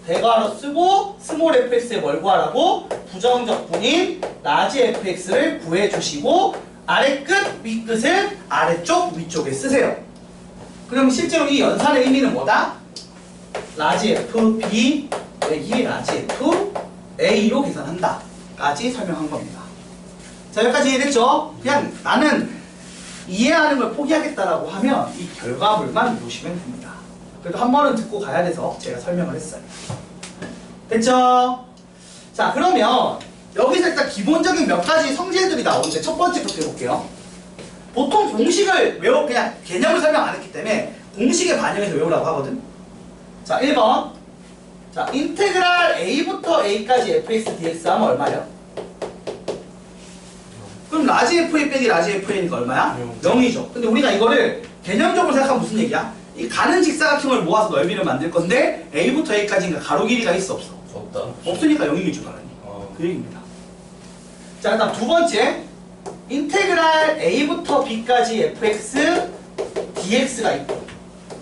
대괄호 쓰고 스몰 fx에 뭘 구하라고? 부정적분인 라지 fx를 구해주시고 아래 끝, 위 끝을 아래쪽, 위쪽에 쓰세요. 그럼 실제로 이 연산의 의미는 뭐다? 라지 f b 빼기 라지 f a로 계산한다 까지 설명한 겁니다. 자 여기까지 이해됐죠? 그냥 나는 이해하는 걸 포기하겠다라고 하면 이 결과물만 보시면 됩니다. 그래도 한 번은 듣고 가야 돼서 제가 설명을 했어요. 됐죠? 자 그러면 여기서 일단 기본적인 몇 가지 성질들이 나오는데 첫 번째부터 해볼게요. 보통 공식을 그냥 개념을 설명 안 했기 때문에 공식에 반영해서 외우라고 하거든. 자 1번 자 인테그랄 a부터 a까지 fx dx 하면 얼마예요? 그럼 라지 FA 빼기 라지 FA니까 얼마야? 0이죠. 근데 우리가 이거를 개념적으로 생각하면 무슨 얘기야? 이 가는 직사각형을 모아서 넓이를 만들 건데 A부터 A까지인가 가로 길이가 있어 없어? 없다. 없으니까 0이길 줄 알았니? 그 얘기입니다. 자 일단 두 번째 인테그랄 A부터 B까지 fx dx가 있고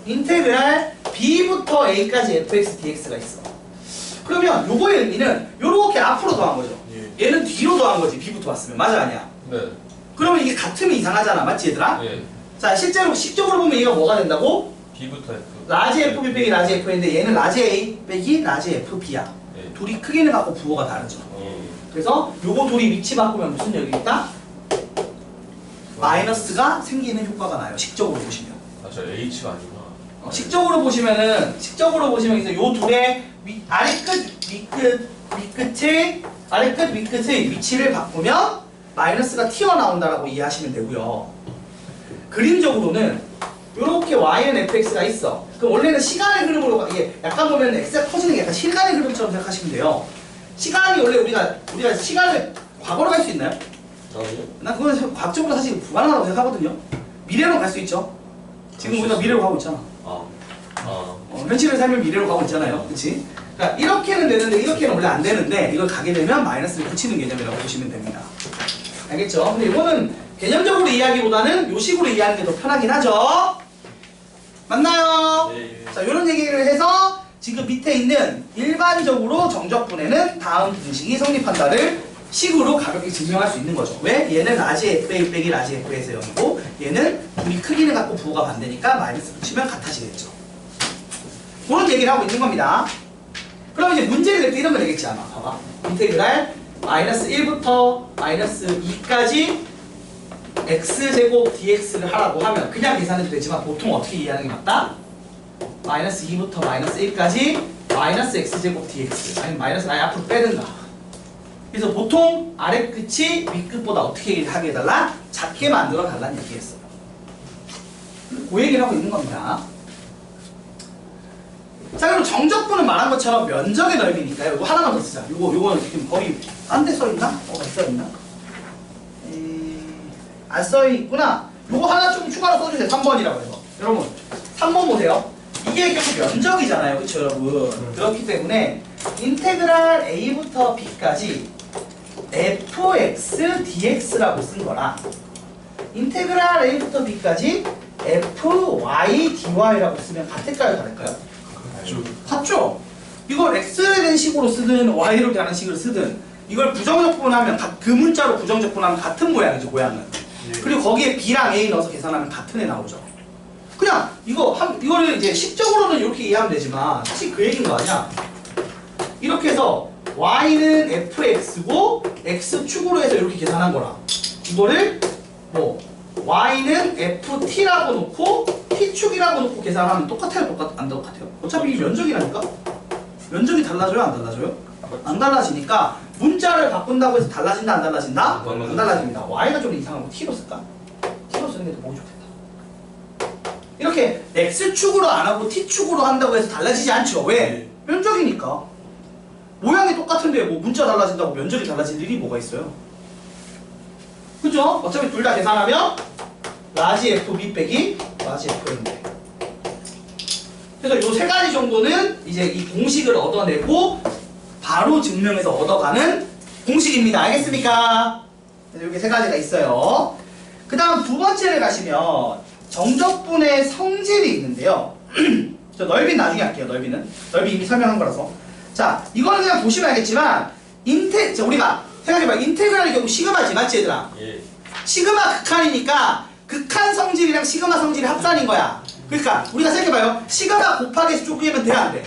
인테그랄 B부터 A까지 fx dx가 있어. 그러면 요거의 의미는 요렇게 앞으로 더한 거죠. 얘는 뒤로 더한 거지 B부터 왔으면. 맞아 아니야? 네. 그러면 이게 같으면 이상하잖아. 맞지 얘들아? 예. 자 실제로 식적으로 보면 얘가 뭐가 된다고? B부터 F. 라지 FB 빼기 라지 F인데 얘는 라지 A 빼기 라지 FB야. 예. 둘이 크기는 같고 부호가 다르죠. 예. 그래서 요거 둘이 위치 바꾸면 무슨 여기 있다? 마이너스가 생기는 효과가 나요. 식적으로 보시면. 아, 저 H가 아니구나. 식적으로 보시면은 이제 요 둘의 아래 끝, 위 끝, 위 끝의 아래 끝, 위 끝의 위치를 바꾸면 마이너스가 튀어나온다라고 이해하시면 되고요. 그림적으로는 이렇게 y는 fx가 있어. 그럼 원래는 시간의 흐름으로 이게 약간 보면 x가 커지는 게 약간 시간의 흐름처럼 생각하시면 돼요. 시간이 원래 우리가 시간을 과거로 갈 수 있나요? 아니요. 난 그건 과학적으로 사실 불가능하다고 생각하거든요. 미래로 갈 수 있죠. 지금 우리가 미래로 가고 있잖아. 현실을 살면 미래로 가고 있잖아요. 그치? 그러니까 이렇게는 되는데 이렇게는 원래 안 되는데 이걸 가게 되면 마이너스를 붙이는 개념이라고 보시면 됩니다. 알겠죠? 근데 이거는 개념적으로 이해하기보다는 요 식으로 이해하는 게 더 편하긴 하죠? 맞나요? 네. 자, 이런 얘기를 해서 지금 밑에 있는 일반적으로 정적분에는 다음 공식이 성립한다를 식으로 가볍게 증명할 수 있는 거죠. 왜? 얘는 라지 FA 빼기 라지 FA에서 0이고 얘는 둘이 크기는 같고 부호가 반대니까 마이너스 붙이면 같아지겠죠. 그런 얘기를 하고 있는 겁니다. 그럼 이제 문제를 낼 때 이런 거 되겠지 아마. 봐봐. 인테그랄 마이너스 1부터 마이너스 2까지 x제곱 dx를 하라고 하면 그냥 계산해도 되지만 보통 어떻게 이해하는 게 맞다? 마이너스 2부터 마이너스 1까지 마이너스 x제곱 dx 아니면 마이너스 앞으로 빼든가. 그래서 보통 아래 끝이 위 끝보다 어떻게 하게 해달라? 작게 만들어 달라는 얘기했어요. 그 얘기를 하고 있는 겁니다. 자, 그럼 정적분은 말한 것처럼 면적의 넓이니까요. 이거 하나만 더 쓰자. 요거는 지금 거의 딴 데 써있나? 써있나? 안 써있구나. 요거 하나 좀 추가로 써주세요. 3번이라고 해서. 여러분, 3번 보세요. 이게 결국 면적이잖아요. 그쵸, 여러분? 그렇기 때문에 인테그랄 A부터 B까지 fx dx라고 쓴 거라 인테그랄 A부터 B까지 fy dy라고 쓰면 같을까요? 다를까요? 같죠? 이걸 x에 대한 식으로 쓰든 y로 대하는 식으로 쓰든 이걸 부정적분하면 그 문자로 부정적분하면 같은 모양이죠. 모양은. 그리고 거기에 b랑 a 넣어서 계산하면 같은 애 나오죠. 그냥 이거를 이제 식적으로는 이렇게 이해하면 되지만 사실 그 얘기인 거 아니야? 이렇게 해서 y는 fx고 x축으로 해서 이렇게 계산한 거라. 이거를 뭐 y는 ft라고 놓고 t축이라고 놓고 계산하면 똑같아요? 안 똑같아요? 어차피 이 면적이라니까? 면적이 달라져요? 안 달라져요? 안 달라지니까 문자를 바꾼다고 해서 달라진다 안 달라진다? 안 달라집니다. y가 좀 이상하고 t로 쓸까? t로 쓰는 게 더 보기 좋겠다. 이렇게 x축으로 안 하고 t축으로 한다고 해서 달라지지 않죠. 왜? 면적이니까. 모양이 똑같은데 뭐 문자 달라진다고 면적이 달라질 일이 뭐가 있어요? 그죠? 어차피 둘 다 계산하면 라지 fb 빼기 라지 fn데. 그래서 요 세 가지 정도는 이제 이 공식을 얻어내고 바로 증명해서 얻어가는 공식입니다. 알겠습니까? 여기 세 가지가 있어요. 그 다음 두 번째를 가시면 정적분의 성질이 있는데요. 저 넓이는 나중에 할게요. 넓이 이미 설명한 거라서. 자, 이거는 그냥 보시면 알겠지만 우리가 생각해봐. 인테그랄의 경우 시그마지, 맞지 얘들아? 예. 시그마 극한이니까 극한 성질이랑 시그마 성질이 합산인 거야. 그러니까 우리가 생각해봐요. 시그마 곱하기 쪼개면 돼, 안 돼?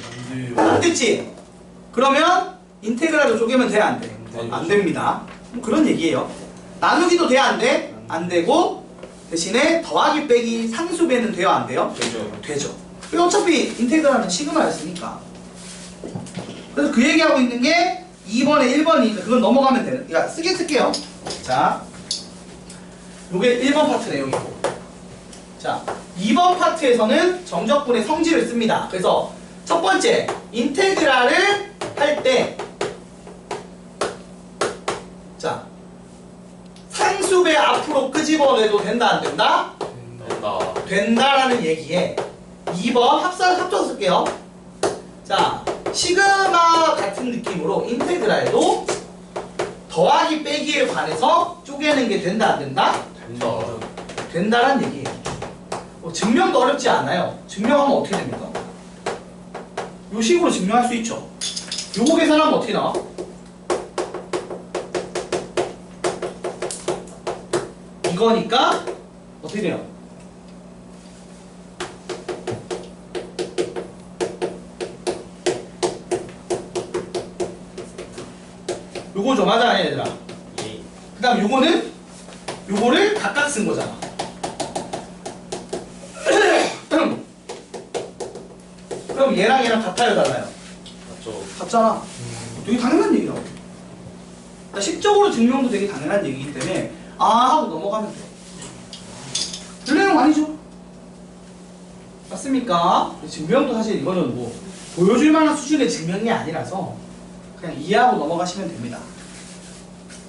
안 됐지? 그러면 인테그랄로 쪼개면 돼, 안 돼? 안 됩니다. 그런 얘기예요. 나누기도 돼, 안 돼? 안 되고 대신에 더하기 빼기 상수배는 돼요, 안 돼요? 되죠. 어차피 인테그랄은 시그마였으니까. 그래서 그 얘기하고 있는 게 2번에 1번이니까 그건 넘어가면 되는. 그러니까 쓸게요. 자, 요게 1번 파트 내용이고. 자, 2번 파트에서는 정적분의 성질을 씁니다. 그래서 첫 번째, 인테그랄을 할 때, 자, 상수배 앞으로 끄집어내도 된다, 안 된다? 된다. 된다라는 얘기에 2번 합쳐서 쓸게요. 자, 시그마 같은 느낌으로 인테그랄도 더하기 빼기에 관해서 쪼개는 게 된다, 안 된다? 된다. 된다란 얘기예요. 증명도 어렵지 않아요. 증명하면 어떻게 됩니까? 요 식으로 증명할 수 있죠. 요거 계산하면 어떻게 나와? 이거니까 어떻게 돼요? 요거죠. 맞아, 아니야, 얘들아? 예. 그 다음 요거를 각각 쓴 거잖아. 그럼 얘랑 같아요, 달라요? 맞죠. 같잖아. 되게 당연한 얘기라고. 그러니까 식적으로 증명도 되게 당연한 얘기이기 때문에 하고 넘어가면 돼. 불리는 아니죠. 맞습니까? 증명도 사실 이거는 뭐 보여줄 만한 수준의 증명이 아니라서 그냥 이해하고 넘어가시면 됩니다.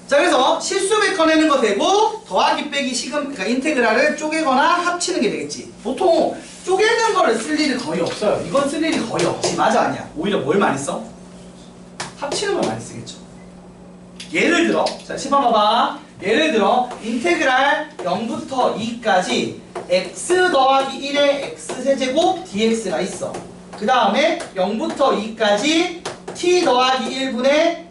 자, 그래서 실수배 꺼내는 거 되고 더하기 빼기 그러니까 인테그랄을 쪼개거나 합치는 게 되겠지. 보통 쪼개는 거를 쓸 일이 거의 없어요. 이건 쓸 일이 거의 없지. 맞아, 아니야? 오히려 뭘 많이 써? 합치는 걸 많이 쓰겠죠. 예를 들어, 자, 10번 봐봐. 예를 들어 인테그랄 0부터 2까지 x 더하기 1의 x세제곱 dx가 있어. 그 다음에 0부터 2까지 t 더하기 1분의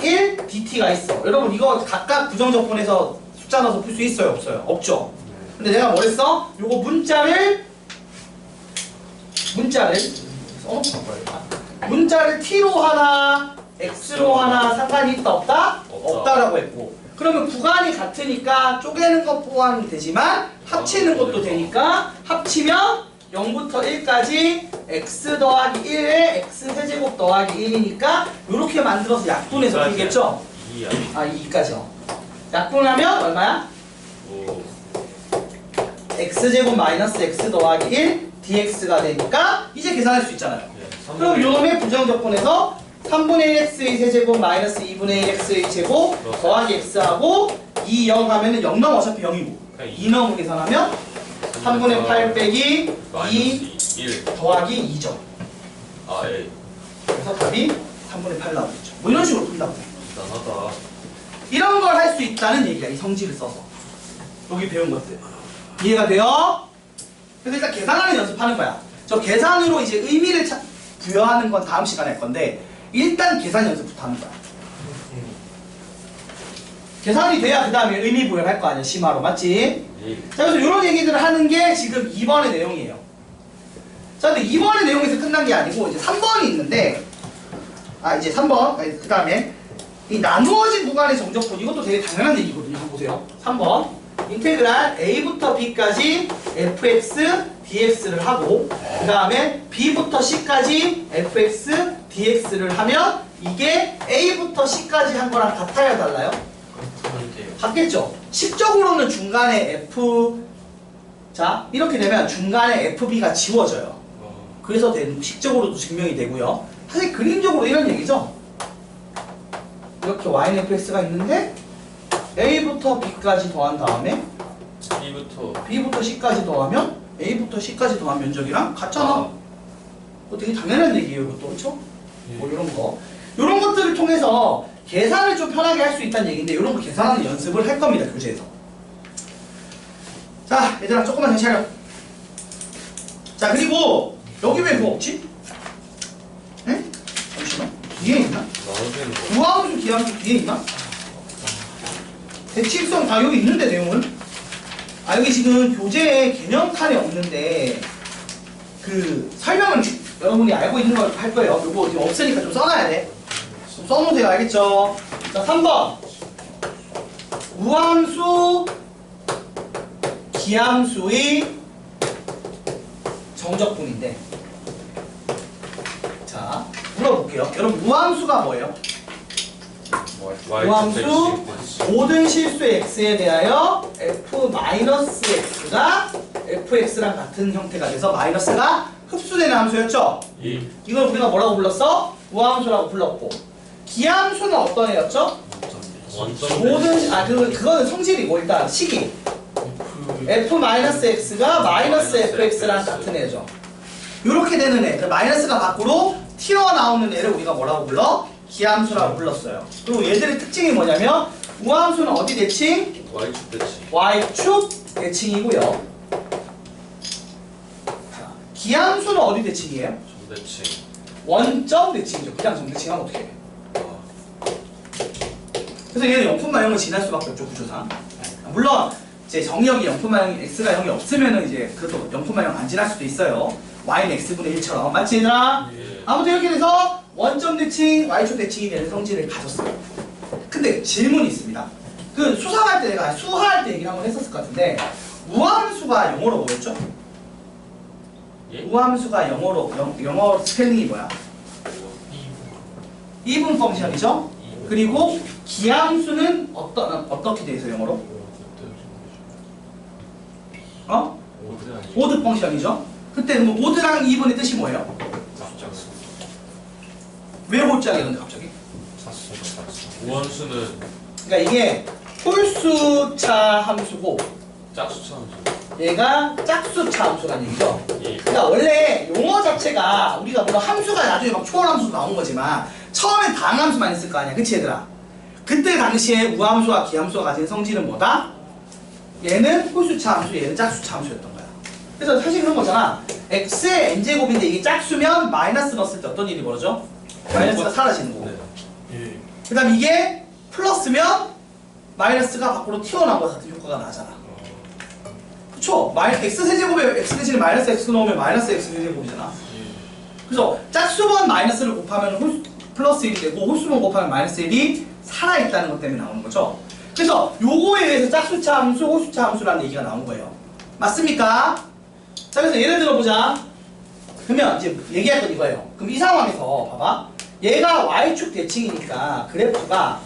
1 dt가 있어. 여러분 이거 각각 부정적분해서 숫자 넣어서 풀 수 있어요? 없어요? 없죠? 근데 내가 뭐 했어? 요거 문자를 써놓고 바꿔야겠다. 문자를 t로 하나 x로 하나 상관이 있다 없다? 없다라고 했고, 그러면 구간이 같으니까 쪼개는 것 포함이 되지만 합치는 것도 되니까 합치면 0부터 1까지 x 더하기 1에 x세제곱 더하기 1이니까 이렇게 만들어서 약분해서 풀겠죠? 2야. 2까지요. 약분하면 얼마야? 5. x제곱 마이너스 x 더하기 1 dx가 되니까 이제 계산할 수 있잖아요. 그럼 요놈의 부정적분에서 3분의 1 x의 세제곱 마이너스 2분의 1 x의 제곱 더하기 x하고 2, 0 하면은 0 넘어 어차피 0이고 2 넘어 계산하면 3분의 8 빼기 2 1. 더하기 2죠. 아, 예. 그래서 답이 3분의 8 나오겠죠. 뭐 이런 식으로 푼다고. 대단하다. 이런 걸 할 수 있다는 얘기야. 이 성질을 써서. 여기 배운 것들. 이해가 돼요? 그래서 일단 계산하는 연습하는 거야. 저 계산으로 이제 의미를 부여하는 건 다음 시간에 할 건데 일단 계산 연습부터 하는 거야. 계산이 돼야 그 다음에 의미 부여를 할 거 아니야. 심화로. 맞지? 예. 자, 그래서 이런 얘기들을 하는 게 지금 2번의 내용이에요. 자, 근데 2번의 내용에서 끝난 게 아니고 이제 3번이 있는데 이제 3번 그 다음에 이 나누어진 구간의 정적분 이것도 되게 당연한 얘기거든요. 한번 보세요. 3번 인테그랄 a부터 b까지 fx dx를 하고 그 다음에 b부터 c까지 fx dx를 하면 이게 a부터 c까지 한 거랑 같아야 달라요? 같겠죠? 식적으로는 중간에 f 자 이렇게 되면 중간에 fb가 지워져요. 그래서 식적으로도 증명이 되고요. 사실 그림적으로 이런 얘기죠. 이렇게 y는 fx가 있는데 a부터 b까지 더한 다음에 b부터 c까지 더하면 a부터 c까지 더한 면적이랑 같잖아. 그거 되게 당연한 얘기예요. 이것도 그렇죠? 뭐 이런 거 이런 것들을 통해서 계산을 좀 편하게 할 수 있다는 얘기인데 이런 거 계산하는 연습을 할 겁니다. 교재에서. 자 얘들아 조금만 정신 차려. 자 그리고 여기 왜 뭐 없지? 에? 잠시만 뒤에 있나? 나누는 거. 구함수 기함수 뒤에 있나? 대칭성 다 여기 있는데 내용은? 여기 지금 교재에 개념칸이 없는데 그 설명은 여러분이 알고 있는 걸 할 거예요. 이거 지금 없으니까 좀 써놔야 돼. 좀 써놓으세요. 알겠죠? 자 3번 우함수 기함수의 정적분인데 자 물어볼게요. 여러분 우함수가 뭐예요? 우함수 모든 실수의 x에 대하여 f-x가 fx랑 같은 형태가 돼서 마이너스가 흡수되는 함수였죠? 예. 이걸 우리가 뭐라고 불렀어? 우함수라고 불렀고 기함수는 어떤 애였죠? 모든 그거는 성질이고 일단 식이 f-x가 마이너스 fx랑 같은 애죠. 이렇게 되는 애, 마이너스가 밖으로 튀어나오는 애를 우리가 뭐라고 불러? 기함수라고 불렀어요. 그리고 얘들의 특징이 뭐냐면 우함수는 어디 대칭? Y축 대칭. Y축 대칭이고요. 자, 기함수는 어디 대칭이에요? 정대칭. 원점 대칭이죠. 그냥 정대칭하면 어떻게 해요? 그래서 얘는 0,0을 지날 수밖에 없죠. 구조상. 물론 제 정역이 0,0 x가 0이 없으면은 이제 그것도 0,0 안 지날 수도 있어요. y는 x분의 1처럼. 맞지 얘들아? 예. 아무튼 이렇게 돼서 원점 대칭, y축 대칭이 되는 성질을 가졌어요. 근데 질문이 있습니다. 그 수상할 때 내가 수화할 때 얘기를 한번 했었을 것 같은데 우함수가 영어로 뭐였죠? 예? 우함수가 영어 스펠링이 뭐야? 이분 펑션이죠? 그리고 기함수는 어떻게 돼 있어요 영어로? 오드 펑션이죠? 그때 뭐 오드랑 이분의 뜻이 뭐예요? 왜 홀짝이야 근데 갑자기? 우함수는 그러니까 이게 홀수차 함수고 짝수차 함수. 얘가 짝수차 함수라는 얘기죠. 예. 그러니까 원래 용어 자체가 우리가 물론 함수가 나중에 막 초월함수도 나온 거지만 처음엔 방함수만 있을 거 아니야. 그치 얘들아? 그때 당시에 우함수와 기함수가 가진 성질은 뭐다? 얘는 홀수차 함수, 얘는 짝수차 함수였던 거야. 그래서 사실 그런 거잖아. x의 n제곱인데 이게 짝수면 마이너스 넣었을 때 어떤 일이 벌어져? 마이너스가 사라지는 거고. 예. 그 다음 이게 플러스면 마이너스가 밖으로 튀어나온 것 같은 효과가 나잖아. 그쵸? x 세제곱에 x 대신에 마이너스 x 넣으면 마이너스 x 세제곱이잖아. 그래서 짝수번 마이너스를 곱하면 플러스 1이 되고 홀수번 곱하면 마이너스 1이 살아있다는 것 때문에 나오는 거죠. 그래서 요거에 의해서 짝수차 함수, 홀수차 함수라는 얘기가 나온 거예요. 맞습니까? 자, 그래서 예를 들어보자. 그러면 이제 얘기할 건 이거예요. 그럼 이 상황에서 봐봐. 얘가 y축 대칭이니까 그래프가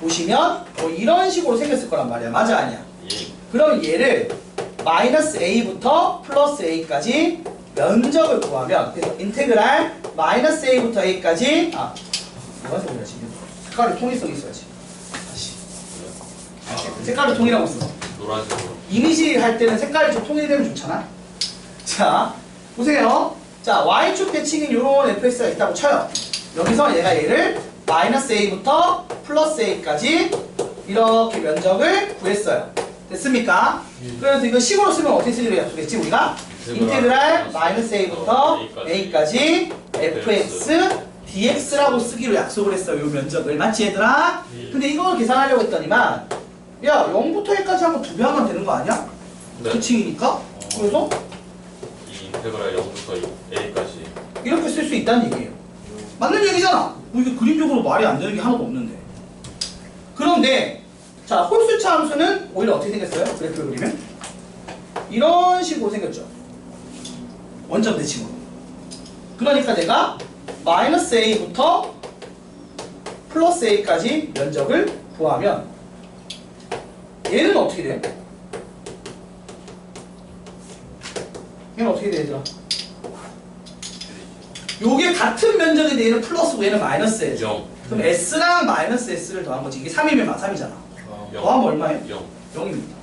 보시면 뭐 이런 식으로 생겼을 거란 말이야. 맞아 아니야? 예. 그럼 얘를 마이너스 a부터 플러스 a까지 면적을 구하면 그래서 인테그랄 마이너스 a부터 a까지 뭐가 소리야지? 색깔이 통일성이 있어야지. 다시 색깔이 통일하고 있어. 노란색으로. 이미지 할 때는 색깔이 좀 통일되면 좋잖아. 자 보세요. 자 y축 대칭인 요런 fx가 있다고 쳐요. 여기서 얘를 마이너스 a부터 플러스 a까지 이렇게 면적을 구했어요. 됐습니까? 그래서 이거 식으로 쓰면 어떻게 쓰기로 약속했지 우리가? 인테그랄 마이너스 a부터 a까지 fx dx라고 쓰기로 약속을 했어요. 요 면적을. 맞지 얘들아? 근데 이걸 계산하려고 했더니만 야 0부터 a까지 하면 2배 하면 되는 거 아니야? 네. 대칭이니까. 그래서 이 인테그랄 0부터 a까지. 이렇게 쓸 수 있다는 얘기예요. 맞는 얘기잖아. 뭐 이게 그림적으로 말이 안 되는 게 하나도 없는데. 그런데 자 홀수차 함수는 오히려 어떻게 생겼어요? 그래프를 그리면 이런 식으로 생겼죠. 원점 대칭으로. 그러니까 내가 마이너스 a부터 플러스 a까지 면적을 구하면 얘는 어떻게 돼? 얘는 어떻게 돼 얘들아? 요게 같은 면적인데 얘는 플러스고 얘는 마이너스예요. 0. 그럼 s랑 마이너스 s를 더한 거지. 이게 3이면 3이잖아. 0. 더하면 얼마예요? 0. 0입니다.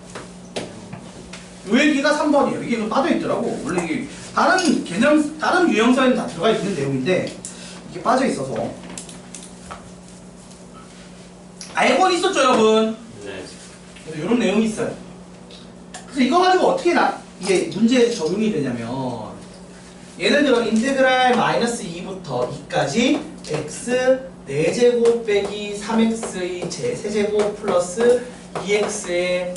요 얘기가 3번이에요. 이게 빠져있더라고. 원래 이게 다른 개념, 다른 유형서에는 다 들어가 있는 내용인데 이게 빠져있어서 알고는 있었죠 여러분? 네. 그래서 이런 내용이 있어요. 그래서 이거 가지고 어떻게 이게 문제에 적용이 되냐면 예를 들어 인테그랄 마이너스 2부터 2까지 x 4제곱 빼기 3x의 세제곱 플러스 2x의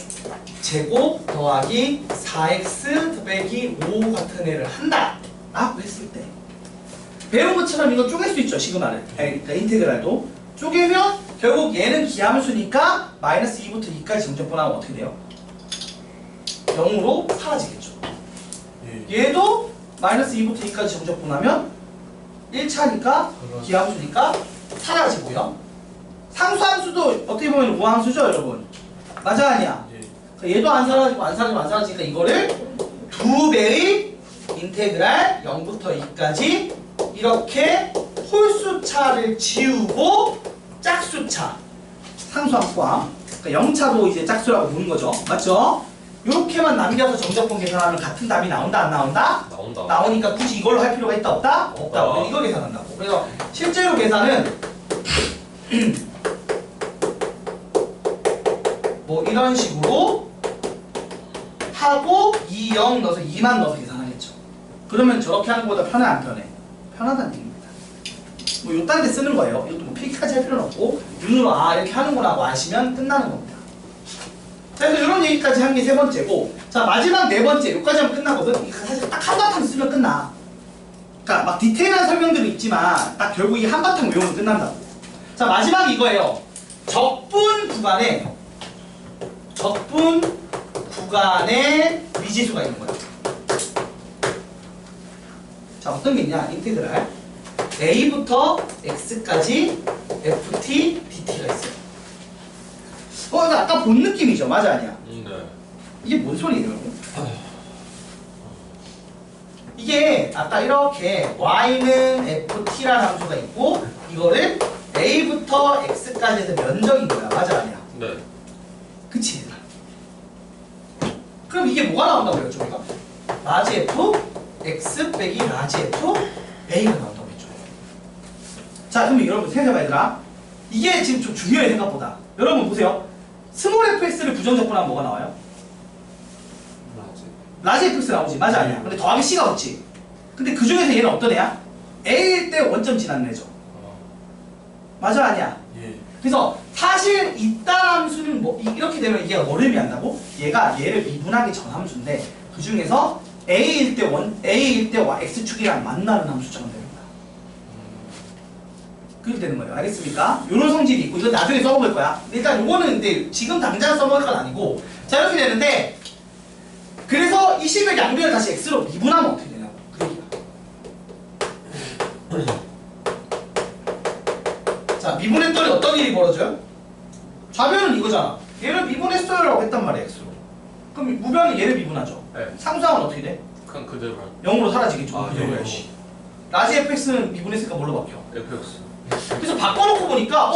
제곱 더하기 4x 빼기 5 같은 애를 한다 라고 했을 때 배운 것처럼 이거 쪼갤 수 있죠 시그마를. 그러니까 인테그랄도 쪼개면 결국 얘는 기하함수니까 마이너스 2부터 2까지 정적분하면 어떻게 돼요? 0으로 사라지겠죠. 얘도 마이너스 2부터 2까지 정적분하면 1차니까 기하함수니까 사라지고요. 상수함수도 어떻게 보면 우함수죠 여러분? 맞아 아니야? 얘도 안 사라지고 안 사라지고 안 사라지니까 이거를 2배의 인테그랄 0부터 2까지 이렇게 홀수차를 지우고 짝수차 상수함수와 그러니까 0차도 이제 짝수라고 부르는 거죠. 맞죠? 이렇게만 남겨서 정적분 계산하면 같은 답이 나온다 안 나온다? 나온다. 나오니까 굳이 이걸로 할 필요가 있다 없다? 없다. 우리는 이걸 계산한다고. 그래서 실제로 계산은 뭐 이런 식으로 하고 2, 0 넣어서 2만 넣어서 계산하겠죠. 그러면 저렇게 하는 것보다 편해 안 편해? 편하다는 얘기입니다. 뭐 요딴 데 쓰는 거예요. 이것도 뭐 필기까지 할 필요는 없고 눈으로 이렇게 하는구나 하고 아시면 끝나는 겁니다. 자, 그래서 이런 얘기까지 한 게 세 번째고, 자 마지막 네 번째 여기까지 하면 끝나거든. 이거 사실 딱 한바탕 쓰면 끝나. 그러니까 막 디테일한 설명들은 있지만 딱 결국 이 한바탕 외우면 끝난다고. 자 마지막 이거예요. 적분 구간에 미지수가 있는 거야. 자 어떤 게 있냐? 인테그랄 a부터 x까지 ft dt가 있어요. 이거 아까 본 느낌이죠? 맞아 아니야? 네. 이게 뭔 소리예요 여러분? 이게 아까 이렇게 y는 ft라는 함수가 있고 이거를 a부터 x까지 해서 면적인 거야. 맞아 아니야? 네. 그치? 그럼 이게 뭐가 나온다고 그랬죠 우리가? 라지 f x 빼기 라지 f a가 나온다고 했죠. 자 그럼 여러분 생각해봐 얘들아. 이게 지금 좀 중요해 생각보다. 여러분 보세요. 스몰 fx를 부정적분하면 뭐가 나와요? 라지 fx 나오지. 맞아 아니야? 근데 더하기 c가 없지. 근데 그 중에서 얘는 어떤 애야? a일 때 원점 지나는 애죠. 맞아 아니야? 예. 그래서 사실 이따 함수는 뭐 이렇게 되면 얘가 뭐를 의미한다고? 얘가 얘를 미분하기 전 함수인데 그 중에서 a일 때 x축이랑 만나는 함수처럼 됩니다. 그렇게 되는 거예요. 알겠습니까? 요런 성질이 있고 이건 나중에 써먹을 거야. 일단 요거는 근데 지금 당장 써먹을 건 아니고 자 이렇게 되는데 그래서 이 식을 양변을 다시 x로 미분하면 어떻게 되냐고 그 얘기야. 자 미분했더니 어떤 일이 벌어져요? 좌변은 이거잖아. 얘를 미분했어요 라고 했단 말이야 x로. 그럼 우변이 얘를 미분하죠. 네. 상수항은 어떻게 돼? 그냥 그대로. 0으로 사라지겠죠. 아, 그대로 네. 해야지. 라지 fx는 미분했으니까 뭘로 바뀌어? fx. 그래서 바꿔놓고 보니까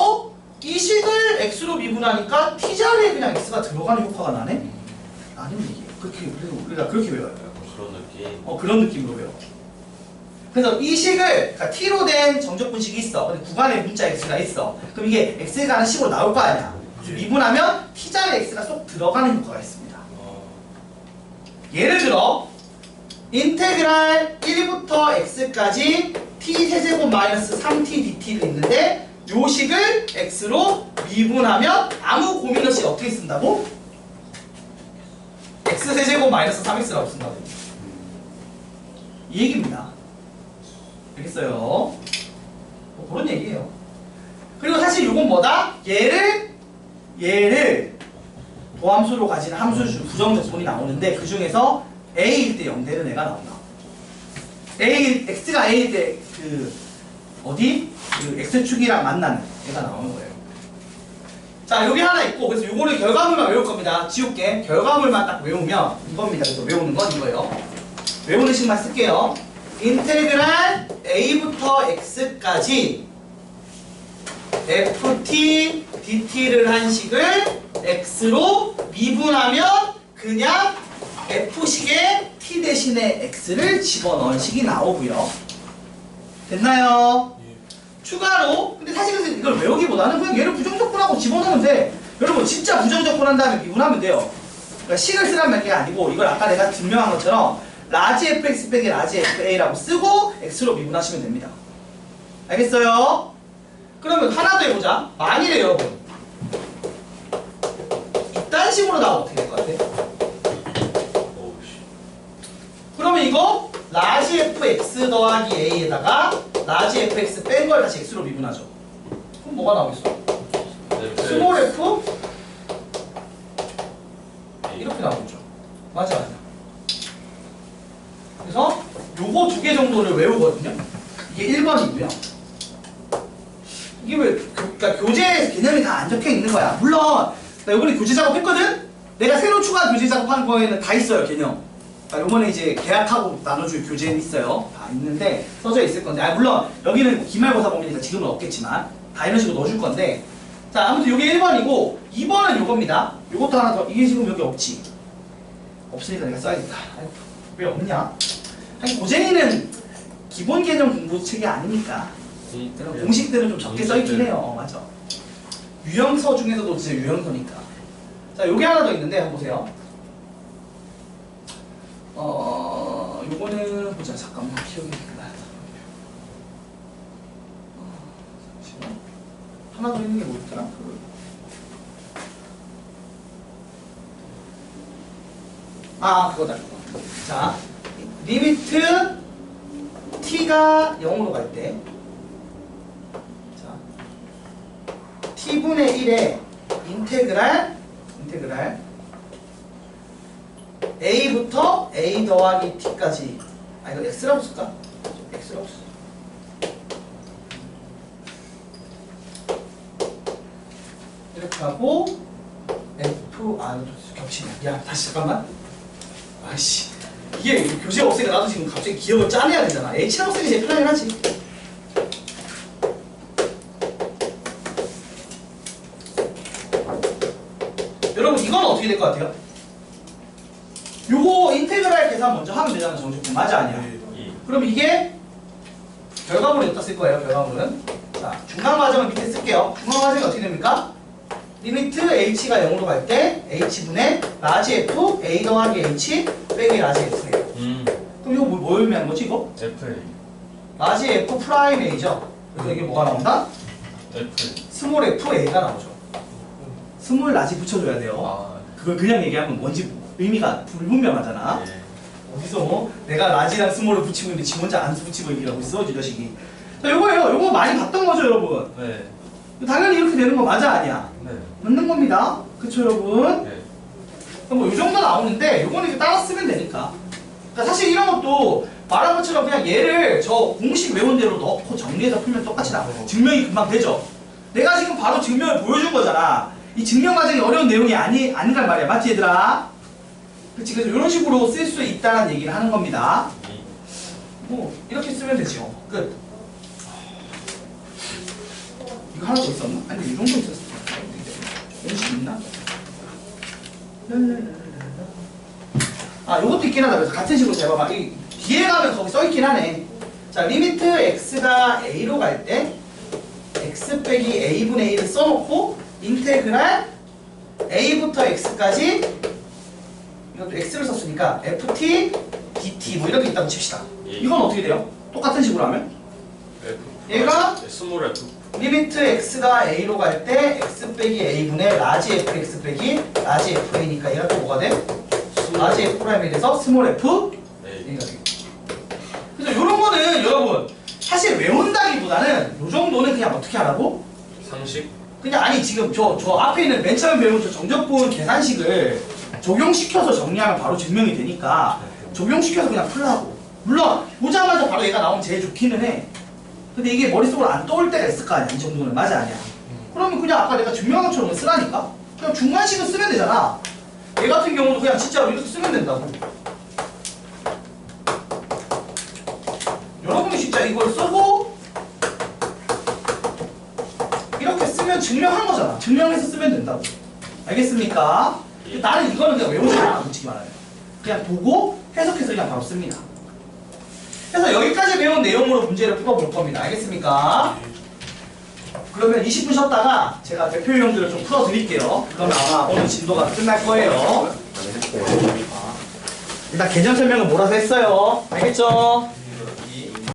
이 식을 x로 미분하니까 t자리에 그냥 x가 들어가는 효과가 나네? 아니면 이게 그렇게 우리가 그렇게 외워요. 그런 느낌. 그런 느낌으로 외워. 그래서 이 식을 그러니까 t로 된 정적 분식이 있어. 근데 구간에 문자 x가 있어. 그럼 이게 x가 하는 식으로 나올 거 아니야. 그래서 미분하면 t자리에 x가 쏙 들어가는 효과가 있습니다. 예를 들어 인테그랄 1부터 x까지 t 세제곱 마이너스 3t dt를 있는데 요 식을 x로 미분하면 아무 고민 없이 어떻게 쓴다고? x 세제곱 마이너스 3x라고 쓴다고. 이 얘기입니다. 알겠어요? 뭐 그런 얘기예요. 그리고 사실 이건 뭐다? 얘를 도함수로 가지는 함수 부정적분이 나오는데 그 중에서 a일 때 0 되는 애가 나온다. x가 a일 때 그 x축이랑 만나는 애가 나오는 거예요. 자, 여기 하나 있고 그래서 요거를 결과물만 외울 겁니다. 지울게. 결과물만 딱 외우면 이겁니다. 그래서 외우는 건 이거예요. 외우는 식만 쓸게요. 인테그랄 a부터 x까지 ft dt를 한 식을 x로 미분하면 그냥 f식에 t 대신에 x를 집어넣은 식이 나오고요. 됐나요? 추가로 근데 사실 이걸 외우기보다는 그냥 얘를 부정적분하고 집어넣으면 돼. 여러분 진짜 부정적분한 다음에 미분하면 돼요. 그러니까 식을 쓰란 게 아니고 이걸 아까 내가 증명한 것처럼 라지 fx 빼기 라지 fa라고 쓰고 x로 미분하시면 됩니다. 알겠어요? 그러면 하나 더 해보자. 만일에 여러분 이딴 식으로 나오면 어떻게 될 것 같아? 그러면 이거 라지 fx 더하기 a에다가 라지 fx 뺀 걸 다시 x로 미분하죠. 그럼 뭐가 나오겠어? 스몰 f 이렇게 나오죠. 맞아. 그래서 요거 두 개 정도를 외우거든요. 이게 1번이고요. 이게 왜 그러니까 교재 개념이 다 안 적혀 있는 거야. 물론 나 이번에 교재 작업했거든. 내가 새로 추가한 교재 작업하는 거에는 다 있어요, 개념. 요번에 이제 계약하고 나눠줄 교재는 있어요. 다 있는데 써져 있을 건데 물론 여기는 기말고사 범위니까 지금은 없겠지만 다 이런 식으로 넣어줄 건데 자 아무튼 요게 1번이고 2번은 요겁니다. 요것도 하나 더 이게 지금 여기 없지. 없으니까 내가 써야겠다. 왜 없냐? 아니 고쟁이는 기본 개념 공부 책이 아니니까 그런 공식들은 좀 적게 써있긴 해요. 맞아. 유형서 중에서도 진짜 유형서니까. 자 요게 하나 더 있는데 한번 보세요. 요거는 보자. 잠깐만 기억이 나. 잠시만. 하나 더 있는 게 뭐였더라? 그거다. 자, 리미트 t가 0으로 갈 때, 자, t분의 1에 인테그랄 a부터 a 더하기 t까지 이거 x라고 쓸까? x라고 쓸 이렇게 하고 f 겹치네. 야 다시 잠깐만. 아이씨 이게 교재가 없으니까 나도 지금 갑자기 기억을 짜내야 되잖아. h라고 쓰기 제일 편하긴 하지. 여러분 이건 어떻게 될 것 같아요? 요거 인테그랄 계산 먼저 하면 되잖아. 정적분 맞아 아니야? 그럼 이게 결과물이 어디다 쓸 거예요? 결과물은 자 중간 과정을 밑에 쓸게요. 중간 과정이 어떻게 됩니까? 리미트 h가 0으로 갈 때 h분의 라지 f a 더하기 h 빼기 라지 f예요. 그럼 이거 뭐 의미하는 거지 이거? FA. 라지 f 프라임 a죠. 그래서 이게 뭐가 나온다? F. 스몰 f a가 나오죠. 스몰 라지 붙여줘야 돼요. 그걸 그냥 얘기하면 뭔지 의미가 불분명하잖아. 네. 어디서 내가 라지랑 스몰을 붙이고 있는데 지 혼자 안 붙이고 얘기하고 있어 이 자식이. 자 요거예요. 요거 많이 봤던 거죠 여러분. 네. 당연히 이렇게 되는 거 맞아 아니야? 네. 맞는 겁니다. 그쵸 여러분? 네. 뭐 이 정도 나오는데 요거는 이제 따라 쓰면 되니까. 그러니까 사실 이런 것도 말한 것처럼 그냥 얘를 저 공식 외운 대로 넣고 정리해서 풀면 똑같이 나와요. 증명이 금방 되죠. 내가 지금 바로 증명을 보여준 거잖아. 이 증명 과정이 어려운 내용이 아니란 말이야. 맞지 얘들아? 그치? 그래서 이런 식으로 쓸 수 있다는 얘기를 하는 겁니다. 뭐 이렇게 쓰면 되죠. 끝. 이거 하나 더 있었나? 아니 이 정도 있었을 것 같은데. 연식 있나? 아 요것도 있긴 하다. 그래서 같은 식으로 잘 봐봐. 이 뒤에 가면 거기 써있긴 하네. 자 리미트 x가 a로 갈 때 x 빼기 a분의 1을 써놓고 인테그랄 a부터 x까지 이것도 x를 썼으니까 ft dt 뭐 이렇게 있다고 칩시다. 이건 어떻게 돼요? 똑같은 식으로 하면 얘가 스몰 F. 리미트 x가 a로 갈 때 x 빼기 a분의 라지 fx 빼기 라지 fa니까 얘가 또 뭐가 돼? 라지 f 프라임이 돼서 스몰 f A. 얘가 돼. 그래서 이런 거는 여러분 사실 외운다기보다는 요 정도는 그냥 어떻게 하라고? 상식. 그냥 아니 지금 저 앞에 있는 맨 처음 배운 저 정적분 계산식을 적용시켜서 정리하면 바로 증명이 되니까 적용시켜서 그냥 풀라고. 물론 보자마자 바로 얘가 나오면 제일 좋기는 해. 근데 이게 머릿속으로 안 떠올 때가 있을 거 아니야. 이 정도는 맞아 아니야. 그러면 그냥 아까 내가 증명한 것처럼 쓰라니까. 그냥 중간식은 쓰면 되잖아. 얘 같은 경우도 그냥 진짜로 이렇게 쓰면 된다고. 여러분이 진짜 이걸 쓰고 이렇게 쓰면 증명한 거잖아. 증명해서 쓰면 된다고. 알겠습니까? 나는 이거는 그냥 외우지 않아. 솔직히 말하면. 그냥 보고 해석해서 그냥 바로 씁니다. 그래서 여기까지 배운 내용으로 문제를 풀어볼 겁니다. 알겠습니까? 그러면 20분 쉬었다가 제가 대표 유형들을 좀 풀어드릴게요. 그러면 아마 오늘 진도가 끝날 거예요. 일단 개념 설명은 몰아서 했어요. 알겠죠?